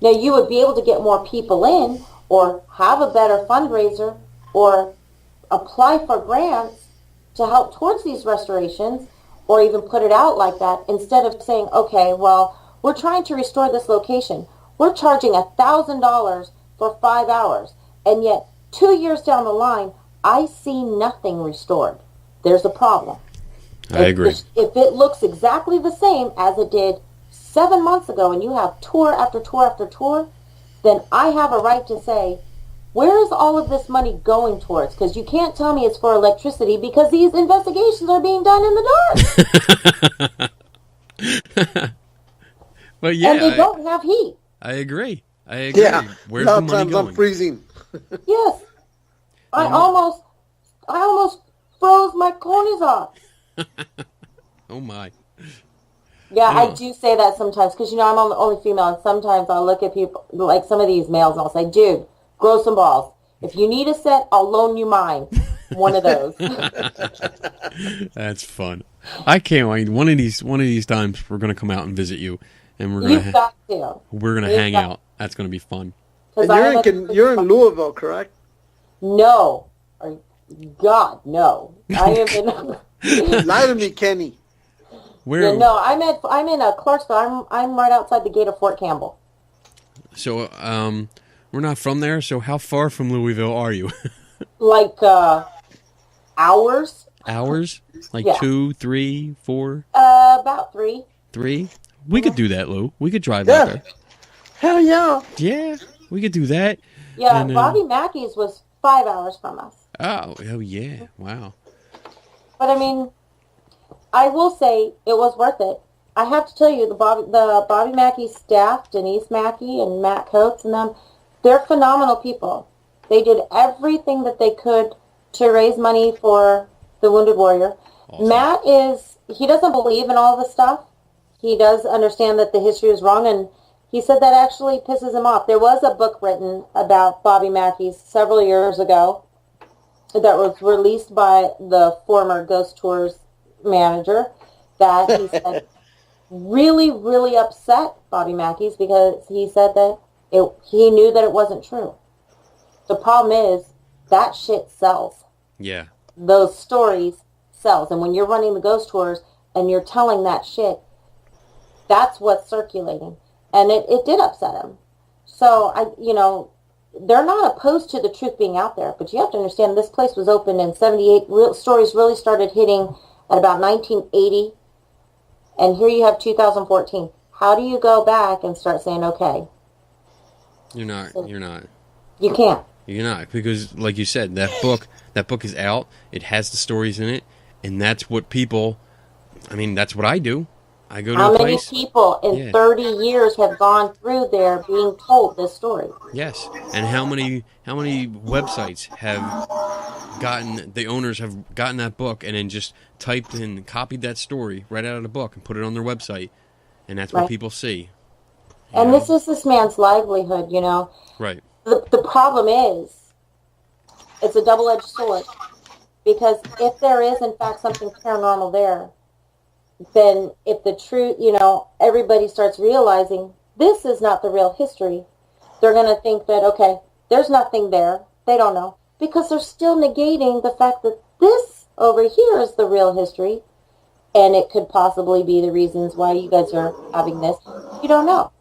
Now, you would be able to get more people in, or have a better fundraiser, or apply for grants to help towards these restorations, or even put it out like that, instead of saying, okay, well, we're trying to restore this location. We're charging $1,000 for 5 hours, and yet 2 years down the line, I see nothing restored. There's a problem. I agree. If it looks exactly the same as it did 7 months ago, and you have tour after tour after tour, then I have a right to say, where is all of this money going towards? Because you can't tell me it's for electricity, because these investigations are being done in the dark. Well, yeah, and they don't have heat. I agree. Yeah. Where's the money Sometimes going? I'm freezing. Yes. I almost froze my corneas off. Oh, my. Yeah, Oh. I do say that sometimes, because, I'm the only female, and sometimes I'll look at people, like some of these males, and I'll say, dude, grow some balls. If you need a set, I'll loan you mine. One of those. That's fun. I can't wait. One of these times we're gonna come out and visit you, and You've got to. we're gonna hang out. That's gonna be fun. And you're in Louisville, correct? No. God, no. I am in... Lie to me, Kenny. Where? Yeah, no, I'm in Clarksville. I'm right outside the gate of Fort Campbell. So, we're not from there. So, how far from Louisville are you? Like hours. Hours? Like Yeah. 2, 3, 4? About 3. 3? We could do that, Lou. We could drive Yeah. out there. Hell yeah. Yeah, we could do that. Yeah, And, Bobby Mackey's was 5 hours from us. Oh yeah. Wow. But I mean, I will say it was worth it. I have to tell you, the Bobby Mackey staff, Denise Mackey and Matt Coates and them, they're phenomenal people. They did everything that they could to raise money for the Wounded Warrior. Awesome. Matt he doesn't believe in all this stuff. He does understand that the history is wrong, and he said that actually pisses him off. There was a book written about Bobby Mackey several years ago that was released by the former Ghost Tours manager, that he said really, really upset Bobby Mackey's, because he said that he knew that it wasn't true. The problem is that shit sells. Yeah. Those stories sells. And when you're running the Ghost Tours and you're telling that shit, that's what's circulating. And it did upset him. So, they're not opposed to the truth being out there, but you have to understand this place was opened in 78. Real stories really started hitting at about 1980, and here you have 2014. How do you go back and start saying, okay? You're not. You can't. You're not, because like you said, that book is out. It has the stories in it, and that's what people. I mean, that's what I do. I go to How a many place. people in 30 years have gone through there being told this story? Yes, and how many websites have gotten, the owners have gotten that book and then just typed in, copied that story right out of the book and put it on their website, and that's what Right. people see. And know? this is this man's livelihood, Right. The problem is, it's a double-edged sword, because if there is in fact something paranormal there, then if the truth, everybody starts realizing this is not the real history, they're going to think that, okay, there's nothing there. They don't know, because they're still negating the fact that this over here is the real history, and it could possibly be the reasons why you guys are having this. You don't know.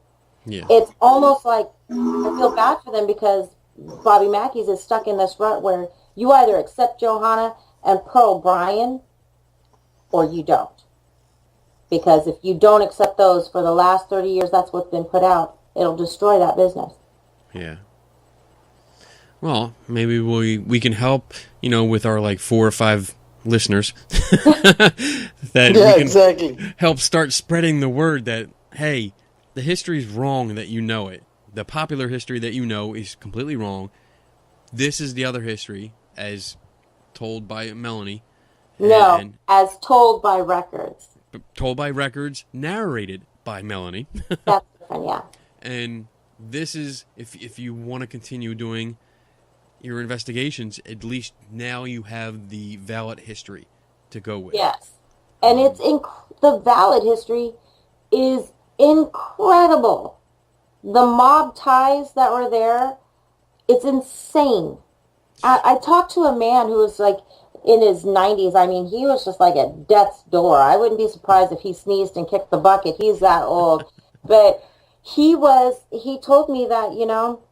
Yeah. It's almost like I feel bad for them, because Bobby Mackey's is stuck in this rut where you either accept Johanna and Pearl Bryon or you don't. Because if you don't accept those for the last 30 years, that's what's been put out, it'll destroy that business. Yeah. Well, maybe we can help, with our 4 or 5 listeners that we can exactly. help start spreading the word that, hey, the history is wrong that you know it. The popular history that you know is completely wrong. This is the other history, as told by Mellanie. No, as told by records. Told by records, narrated by Mellanie. That's different, yeah. And this is, if you want to continue doing your investigations, at least now you have the valid history to go with. Yes. And the valid history is incredible. The mob ties that were there, it's insane. I talked to a man who was like in his 90s. I mean, he was just like at death's door. I wouldn't be surprised if he sneezed and kicked the bucket. He's that old. But he told me that, you know,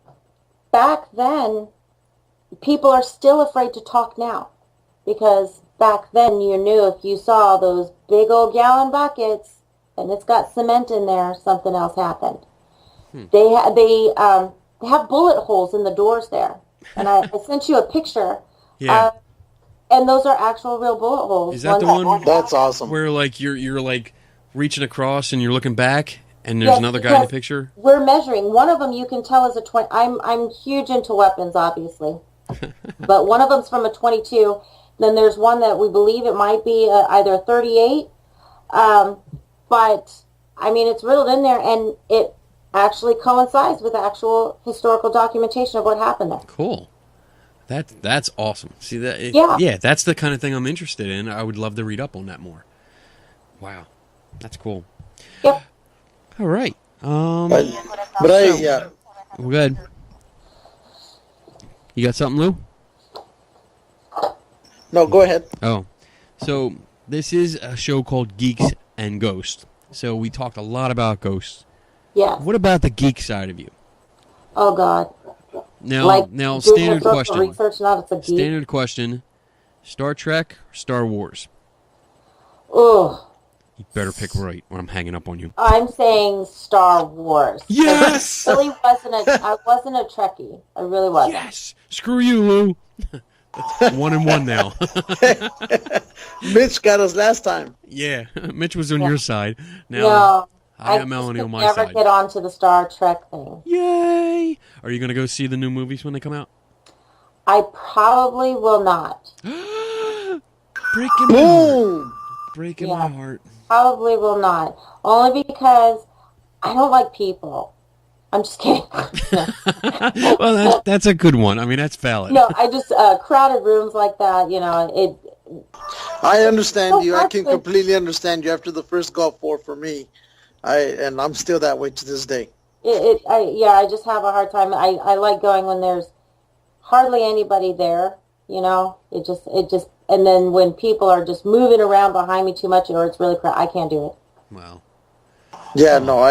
back then, people are still afraid to talk now. Because back then you knew if you saw those big old gallon buckets and it's got cement in there, something else happened. They have bullet holes in the doors there. And I sent you a picture. Yeah. And those are actual real bullet holes. Is that the one? That's awesome. Where like you're like reaching across and you're looking back and there's another guy in the picture? We're measuring. One of them you can tell is a 20. I'm huge into weapons, obviously. But one of them's from a 22. Then there's one that we believe it might be either a 38. But, I mean, it's riddled in there, and it actually coincides with actual historical documentation of what happened there. Cool. That's awesome. See that? Yeah, that's the kind of thing I'm interested in. I would love to read up on that more. Wow, that's cool. Yep. All right. Yeah. We're good. You got something, Lou? No, go ahead. Oh, so this is a show called Geeks and Ghosts. So we talked a lot about ghosts. Yeah. What about the geek side of you? Oh, God. Now, standard question. Research, not it's a geek. Standard question: Star Trek or Star Wars? Oh. You better pick right, or I'm hanging up on you. I'm saying Star Wars. Yes. I wasn't a Trekkie. I really wasn't. Yes. Screw you, Lou. That's 1-1 now. Mitch got us last time. Yeah, Mitch was on your side. Now No. I got Mellanie on my never side. get onto the Star Trek thing. Yay! Are you going to go see the new movies when they come out? I probably will not. Breaking my heart. Breaking Yeah. my heart. Probably will not. Only because I don't like people. I'm just kidding. Well, that's a good one. I mean, that's valid. No, I just, crowded rooms like that, you know, I understand you. I can frustrating. completely understand you after the first Gulf War for me. And I'm still that way to this day. I just have a hard time. I like going when there's hardly anybody there, you know, it just, and then when people are just moving around behind me too much or it's really crowded, I can't do it. Wow. Yeah, no,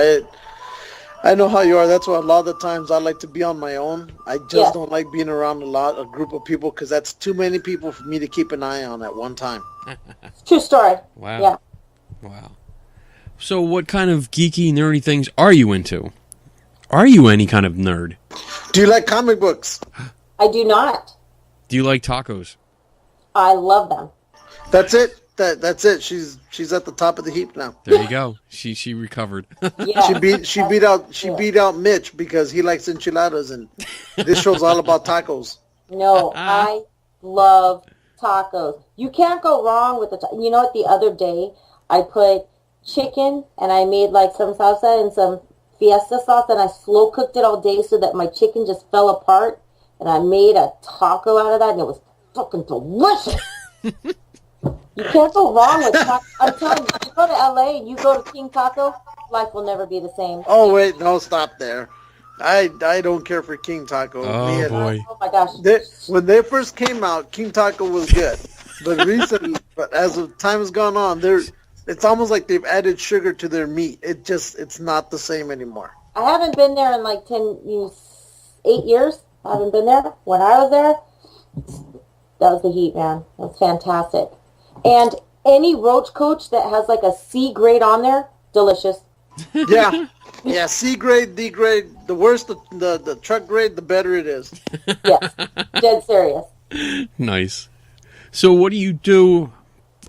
I know how you are. That's why a lot of the times I like to be on my own. I just don't like being around a group of people, because that's too many people for me to keep an eye on at one time. True story. Wow. Yeah. Wow. So what kind of geeky, nerdy things are you into? Are you any kind of nerd? Do you like comic books? I do not. Do you like tacos? I love them. That's it. That's it. She's at the top of the heap now. There you go. She recovered. Yeah. She beat out Mitch because he likes enchiladas, and this show's all about tacos. No, I love tacos. You can't go wrong with you know what? The other day I put chicken and I made like some salsa and some fiesta sauce, and I slow cooked it all day so that my chicken just fell apart, and I made a taco out of that, and it was fucking delicious. You can't go wrong with tacos. I'm telling you, you go to LA and you go to King Taco, life will never be the same. Oh wait, no, stop there. I don't care for King Taco. Oh boy. Oh my gosh. When they first came out, King Taco was good, but as time has gone on, it's almost like they've added sugar to their meat. It's not the same anymore. I haven't been there in like 8 years. I haven't been there. When I was there, that was the heat, man. It was fantastic. And any roach coach that has like a C grade on there, delicious. Yeah, C grade, D grade. The worse the truck grade, the better it is. Yes, dead serious. Nice. So what do you do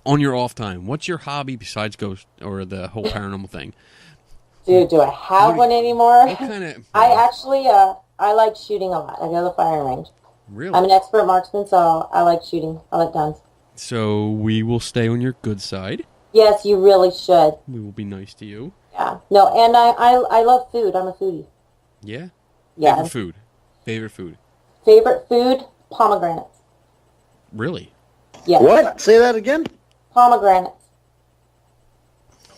on your off time? What's your hobby besides ghost or the whole paranormal thing? Dude, do I have one anymore? What kind of... I actually, I like shooting a lot. I go to the firing range. Really? I'm an expert marksman, so I like shooting. I like guns. So we will stay on your good side. Yes, you really should. We will be nice to you. Yeah. No, and I love food. I'm a foodie. Yeah? Yeah. Favorite food? Favorite food? Favorite food? Pomegranates. Really? Yeah. What? Say that again? Pomegranates.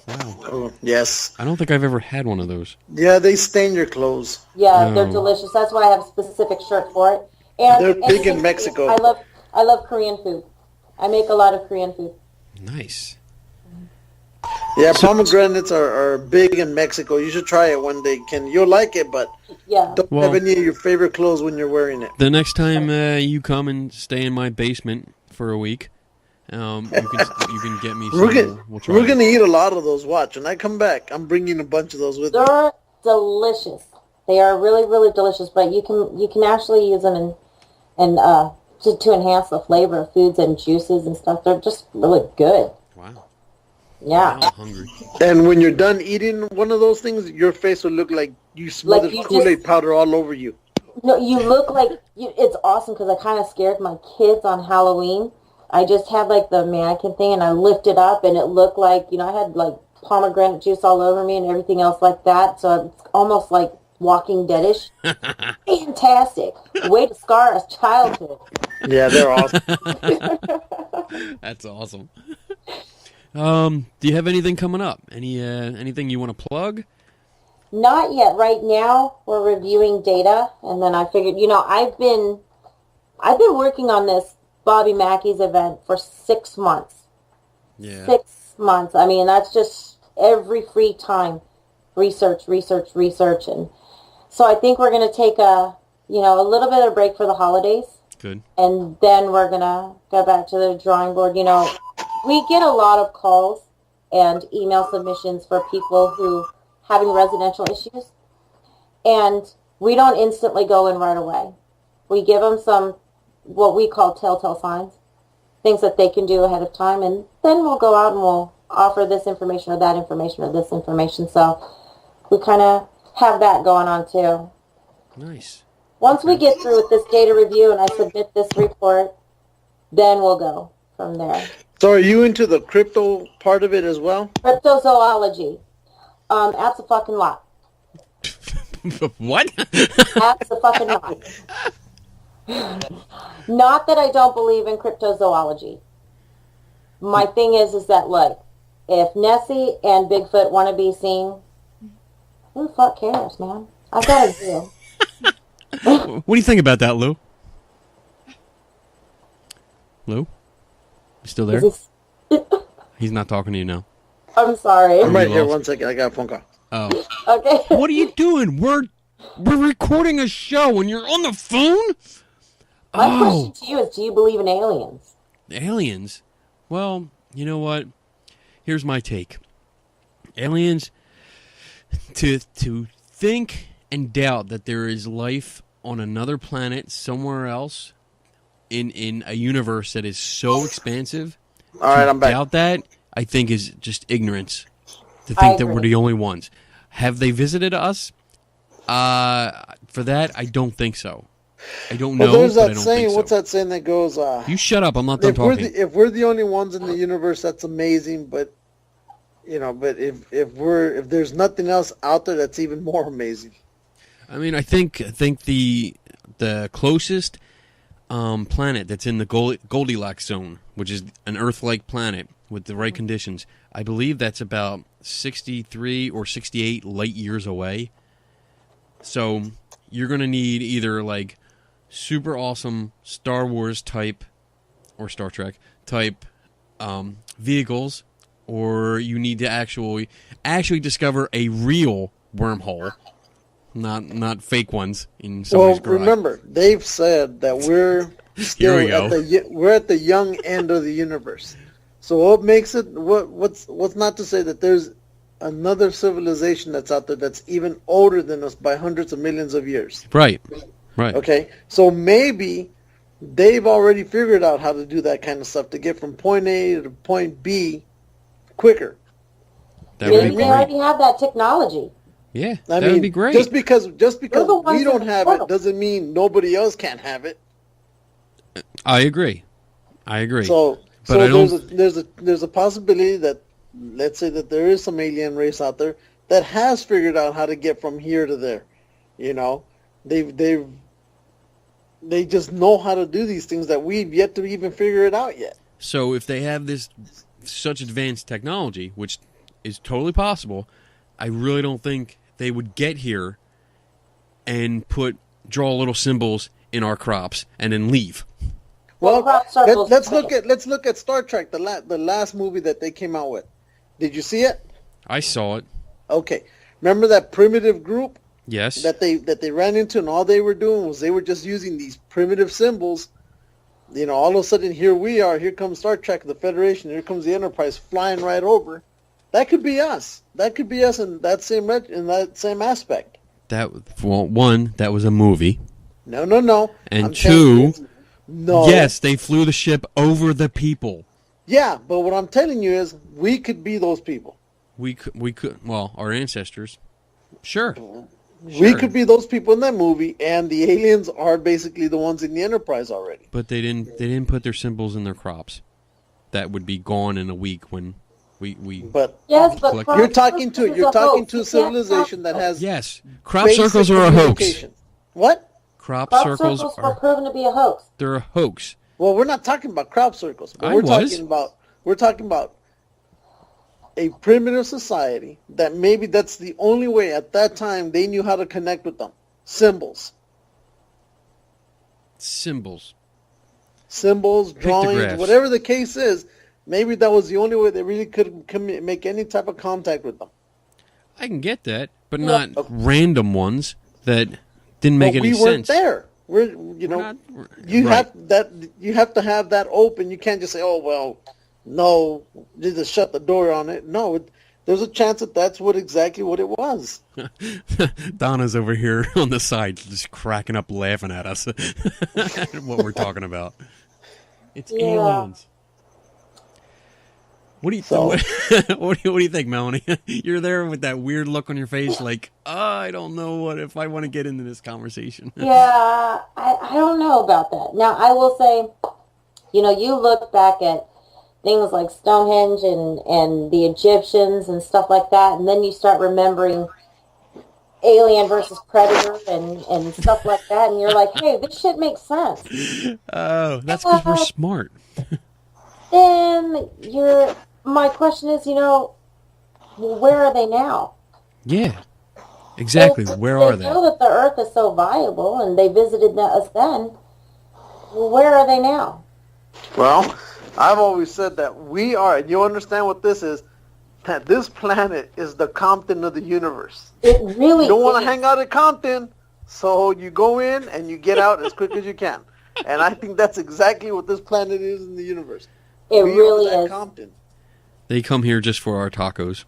Wow. Oh, yes. I don't think I've ever had one of those. Yeah, they stain your clothes. Yeah, No. they're delicious. That's why I have a specific shirt for it. And They're big in Mexico. I love Korean food. I make a lot of Korean food. Nice. Yeah, pomegranates are big in Mexico. You should try it one day, Ken. You'll like it, but Yeah. don't Well- have any of your favorite clothes when you're wearing it. The next time you come and stay in my basement for a week, you can get me some. We'll try We're it. gonna eat a lot of those. Watch, when I come back, I'm bringing a bunch of those with me. They're delicious. They are really, really delicious. But you can actually use them to enhance the flavor of foods and juices and stuff. They're just really good. Wow. Yeah. I'm hungry. And when you're done eating one of those things, your face will look like you smothered you Kool-Aid just- powder all over you. No, you look like it's awesome because I kind of scared my kids on Halloween. I just had like the mannequin thing and I lifted up and it looked like, I had like pomegranate juice all over me and everything else like that. So it's almost like Walking Deadish. Fantastic. Way to scar a childhood. Yeah, they're awesome. That's awesome. Do you have anything coming up? Anything you want to plug? Not yet. Right now, we're reviewing data, and then I figured, I've been working on this Bobby Mackey's event for 6 months. Yeah. 6 months. I mean, that's just every free time, research, and so I think we're going to take a little bit of a break for the holidays, Good. and then we're going to go back to the drawing board. We get a lot of calls and email submissions for people who having residential issues, and we don't instantly go in right away. We give them some what we call telltale signs, things that they can do ahead of time, and then we'll go out and we'll offer this information or that information or this information. So we kind of have that going on too. Nice. Once we get through with this data review and I submit this report, then we'll go from there. So are you into the crypto part of it as well? Cryptozoology. Abso-fucking-lot. What? Abso-fucking-lot. Not that I don't believe in cryptozoology. My thing is that, look, if Nessie and Bigfoot want to be seen, who the fuck cares, man? I've got a deal. What do you think about that, Lou? Lou? You still there? He's not talking to you now. I'm sorry. I'm right here. lost? 1 second. I got a phone call. Oh. Okay. What are you doing? We're recording a show and you're on the phone? My question to you is, do you believe in aliens? Aliens? Well, you know what? Here's my take. Aliens, to think and doubt that there is life on another planet somewhere else in a universe that is so expansive, All right, I'm back. doubt that, I think is just ignorance. To I think that we're agree. the only ones. Have they visited us? For that, I don't think so. I don't know, Well, there's but I that don't saying. think so. What's that saying that goes? You shut up. I'm not done talking. If we're the only ones in the universe, that's amazing. But but if there's nothing else out there, that's even more amazing. I mean, I think the closest planet that's in the Goldilocks zone, which is an Earth-like planet with the right conditions, I believe that's about 63 or 68 light years away. So you're going to need either like super awesome Star Wars type or Star Trek type vehicles, or you need to actually discover a real wormhole. Not fake ones in somebody's garage. Remember, they've said that we're still we go. we're at the young end of the universe. So what makes it what's not to say that there's another civilization that's out there that's even older than us by hundreds of millions of years. Right. Okay, so maybe they've already figured out how to do that kind of stuff to get from point A to point B quicker. That would Maybe be they great. already have that technology. Yeah, I that mean, would be great. just because They're the ones we in don't the have portal. it doesn't mean nobody else can't have it. I agree. So But I don't. there's a possibility that, let's say that there is some alien race out there that has figured out how to get from here to there. You know, they just know how to do these things that we've yet to even figure it out yet. So if they have this such advanced technology, which is totally possible, I really don't think they would get here and draw little symbols in our crops and then leave. Well, crop circles. let's look at Star Trek, the last movie that they came out with. Did you see it? I saw it. Okay. Remember that primitive group Yes. that they ran into, and all they were doing was they were just using these primitive symbols. You know, all of a sudden here we are. Here comes Star Trek, the Federation. Here comes the Enterprise flying right over. That could be us. That could be us in that same aspect. One, that was a movie. No. And I'm telling you, no. Yes, they flew the ship over the people. Yeah, but what I'm telling you is we could be those people. We could. Well, our ancestors. Sure. We could be those people in that movie, and the aliens are basically the ones in the Enterprise already. But they didn't put their symbols in their crops. That would be gone in a week when we. But Yes, but collect- crop you're talking circles to a is a hoax. civilization that has Yes, crop basic circles are a hoax. communication. What? Crop Crop circles circles were are proven to be a hoax. they're a hoax. Well, we're not talking about crop circles. But I we're was. talking about a primitive society that maybe that's the only way at that time they knew how to connect with them. Symbols, Symbols. drawings, Pictographs. whatever the case is. Maybe that was the only way they really could make any type of contact with them. I can get that, but not random ones that didn't make But any we weren't sense. there. You Right. have to have that open. You can't just say, "Oh well, no, you just shut the door on it." No, there's a chance that that's exactly what it was. Donna's over here on the side, just cracking up, laughing at us. At what we're talking about. It's Yeah. aliens. What do you So- what do you think, Mellanie? You're there with that weird look on your face, like, I don't know if I want to get into this conversation. Yeah, I don't know about that. Now, I will say, you look back at things like Stonehenge and the Egyptians and stuff like that, and then you start remembering Alien versus Predator and stuff like that, and you're like, hey, this shit makes sense. Oh, that's because we're smart. Then my question is, where are they now? Yeah, exactly. Where are They they? know that the Earth is so viable, and they visited us then. Well, where are they now? Well, I've always said that we are, and you understand what this is, that this planet is the Compton of the universe. It really You don't want to is. hang out at Compton, so you go in and you get out as quick as you can. And I think that's exactly what this planet is in the universe. It We really are that is. Compton. They come here just for our tacos.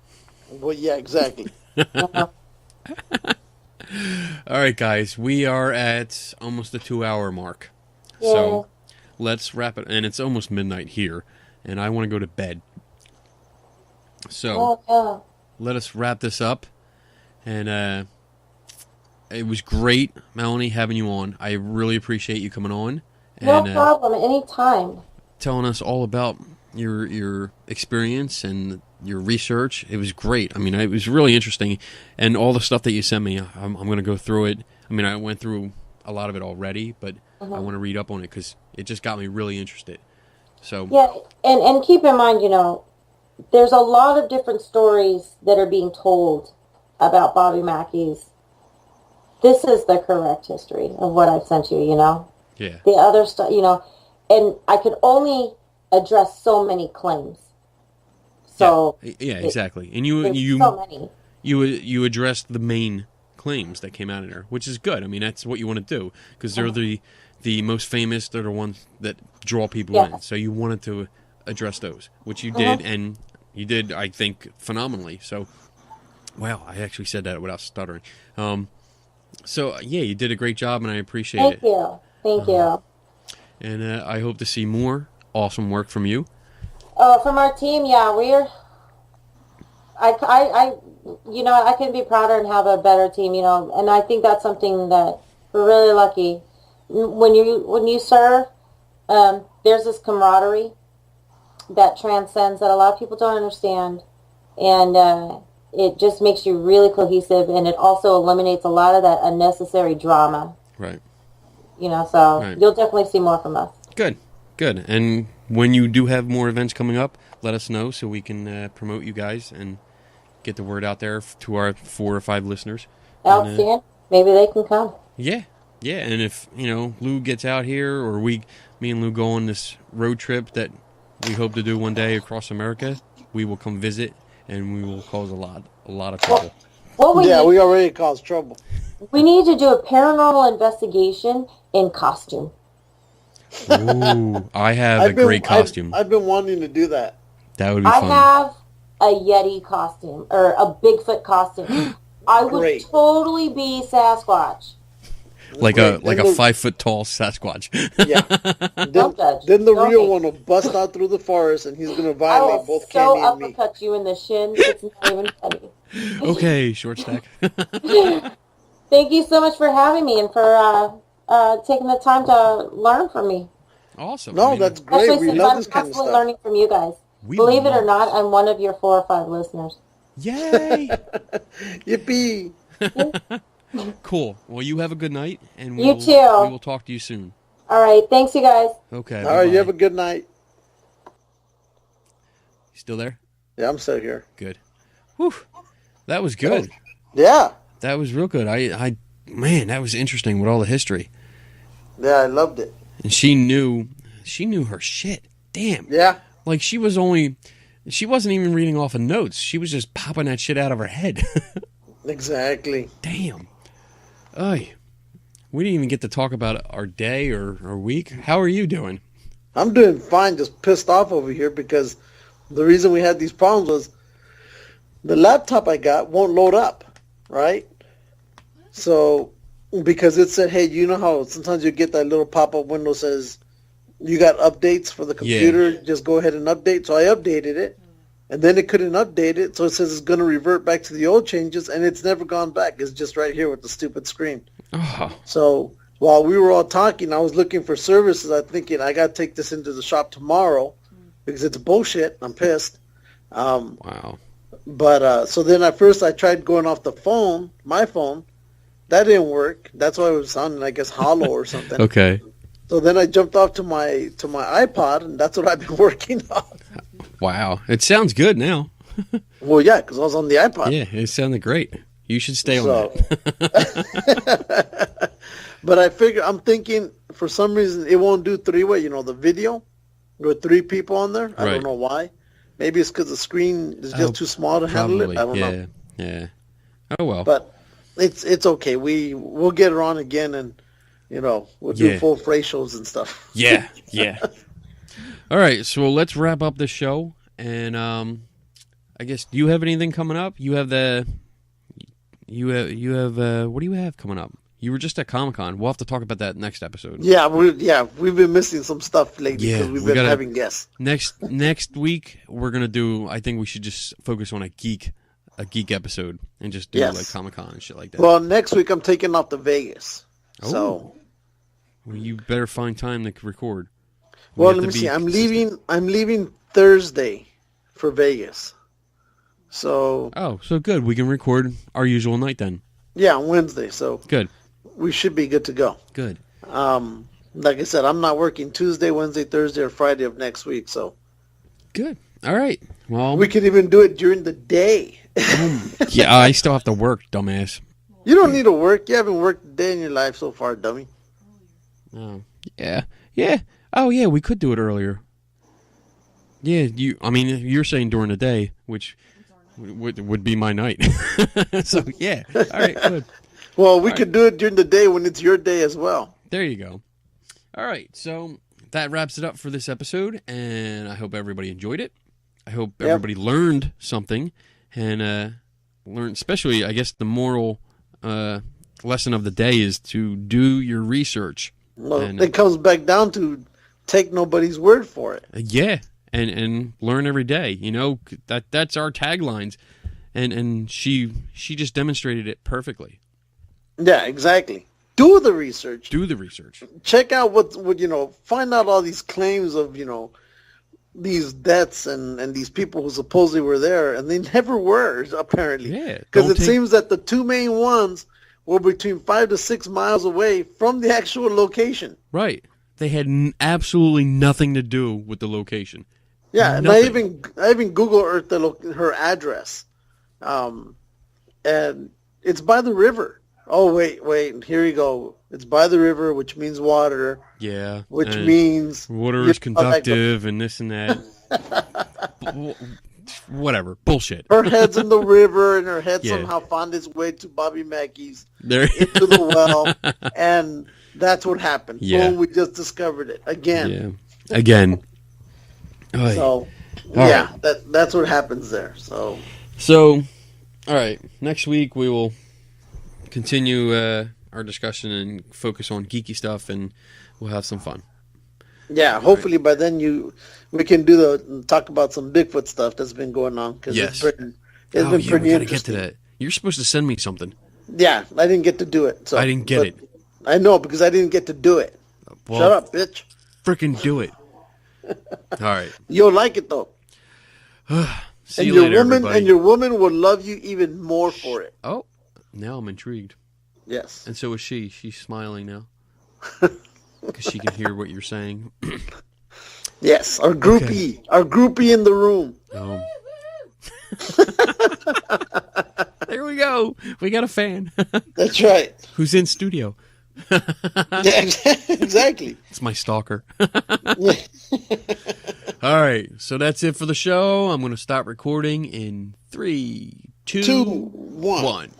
Well, yeah, exactly. All right, guys, we are at almost the 2-hour mark. Yeah. So let's wrap it. And it's almost midnight here, and I want to go to bed. So Oh, let us wrap this up. And it was great, Mellanie, having you on. I really appreciate you coming on yeah. and No problem. Anytime. telling us all about your experience and your research. It was great. I mean, it was really interesting. And all the stuff that you sent me, I'm going to go through it. I mean, I went through a lot of it already, but I want to read up on it because it just got me really interested. So Yeah, and keep in mind, there's a lot of different stories that are being told about Bobby Mackey's. This is the correct history of what I've sent you, yeah. The other stuff, and I could only address so many claims. So Yeah, exactly. And there's so many. you addressed the main claims that came out of there, which is good. I mean, that's what you want to do because they're the most famous. They're the ones that draw people in. So you wanted to address those, which you did, and you did, I think, phenomenally. So, wow, I actually said that without stuttering. So yeah, you did a great job, and I appreciate it. Thank you. And I hope to see more awesome work from you. From our team, yeah, we're I couldn't be prouder and have a better team, and I think that's something that we're really lucky. When you serve, there's this camaraderie that transcends that a lot of people don't understand, and it just makes you really cohesive, and it also eliminates a lot of that unnecessary drama. Right. So Right. You'll definitely see more from us. Good. And when you do have more events coming up, let us know so we can promote you guys and get the word out there to our 4 or 5 listeners. Outstanding. Maybe they can come. Yeah. And if Lou gets out here, or me and Lou go on this road trip that we hope to do one day across America, we will come visit, and we will cause a lot of trouble. We already caused trouble. We need to do a paranormal investigation in costume. Ooh, I have a great costume. I've been wanting to do that. That would be fun. I have a Yeti costume, or a Bigfoot costume. I would totally be Sasquatch. Like a 5-foot tall Sasquatch. Yeah. Then the real one will bust out through the forest, and he's going to violate both Candy and me. I will uppercut you in the shin. It's not even funny. Okay, short stack. Thank you so much for having me and for taking the time to learn from me. Awesome. No, that's great. We love this kind of stuff. I'm learning from you guys. Believe it or not, I'm one of your 4 or 5 listeners. Yay! Yippee! Cool. Well, you have a good night, and you too. We will talk to you soon. All right. Thanks, you guys. Okay. All right. You have a good night. You still there? Yeah, I'm still here. Good. Whew. That was good. Yeah. That was real good. Man, that was interesting with all the history. Yeah, I loved it. And she knew her shit. Damn. Yeah. Like she wasn't even reading off of notes. She was just popping that shit out of her head. Exactly. Damn. Oy. We didn't even get to talk about our day or week. How are you doing? I'm doing fine, just pissed off over here because the reason we had these problems was the laptop I got won't load up, right? So, because it said, hey, you know how sometimes you get that little pop-up window says you got updates for the computer, just go ahead and update. So I updated it, and then it couldn't update it, so it says it's going to revert back to the old changes, and it's never gone back. It's just right here with the stupid screen. Oh. So while we were all talking, I was looking for services. I'm thinking, I got to take this into the shop tomorrow because it's bullshit. I'm pissed. Wow. But so then at first I tried going off the phone, my phone. That didn't work. That's why it was sounding, I guess, hollow or something. Okay. So then I jumped off to my iPod, and that's what I've been working on. Wow. It sounds good now. Well, yeah, because I was on the iPod. Yeah, it sounded great. You should stay on that. But I'm thinking, for some reason, it won't do 3-way, the video with 3 people on there. I don't know why. Maybe it's because the screen is just too small to handle it. I don't know. Yeah. Oh, well. But it's okay. We'll get her on again, and, we'll do full facials and stuff. Yeah. All right, so let's wrap up the show. And I guess, do you have anything coming up? You have what do you have coming up? You were just at Comic-Con. We'll have to talk about that next episode. Yeah, we've been missing some stuff lately because we've been having guests. Next week we're gonna do. I think we should just focus on a geek episode and just do like Comic-Con and shit like that. Well, next week I'm taking off to Vegas. Oh. So well, you better find time to record. Well, let me see. I'm leaving Thursday for Vegas. So so good. We can record our usual night then. Yeah, on Wednesday. So good. We should be good to go. Good. Like I said, I'm not working Tuesday, Wednesday, Thursday, or Friday of next week. So good. All right. Well, we could even do it during the day. Yeah, I still have to work, dumbass. You don't need to work. You haven't worked a day in your life so far, dummy. Oh, yeah. Oh, yeah, we could do it earlier. Yeah, you're saying during the day, which would be my night. So, yeah. All right, good. Well, we could do it during the day when it's your day as well. There you go. All right, so that wraps it up for this episode, and I hope everybody enjoyed it. I hope everybody learned something, and learned, especially, I guess, the moral lesson of the day is to do your research. Well, it comes back down to take nobody's word for it. Yeah, and learn every day. That's our taglines. and she just demonstrated it perfectly. Yeah, exactly. Do the research. Do the research. Check out what find out all these claims of, these deaths and these people who supposedly were there, and they never were, apparently. Yeah. Because it seems that the two main ones were between 5 to 6 miles away from the actual location. Right. They had absolutely nothing to do with the location. Yeah, and I even Google Earthed her address, and it's by the river. Oh wait, here you go. It's by the river, which means water. Yeah, which means water is conductive, and this and that. Whatever, bullshit. Her head's in the river, and her head somehow found its way to Bobby Mackey's into the well, and that's what happened. Yeah, boom, we just discovered it again. Yeah, again. So, right. that's what happens there. So, all right. Next week we will continue our discussion and focus on geeky stuff, and we'll have some fun. Yeah, hopefully by then we can talk about some Bigfoot stuff that's been going on, because it's been pretty we gotta interesting. get to that. You're supposed to send me something. Yeah, I didn't get to do it. So I didn't get it. I know, because I didn't get to do it. Well, shut up, bitch. Freaking do it. All right. You'll like it though. See you later, everybody. And your woman will love you even more for it. Oh, now I'm intrigued. Yes. And so is she. She's smiling now. Because she can hear what you're saying. Yes, our groupie. Okay. Our groupie in the room. There we go. We got a fan. That's right. Who's in studio. Yeah, exactly. It's my stalker. All right. So that's it for the show. I'm going to stop recording in 3, 2, 1.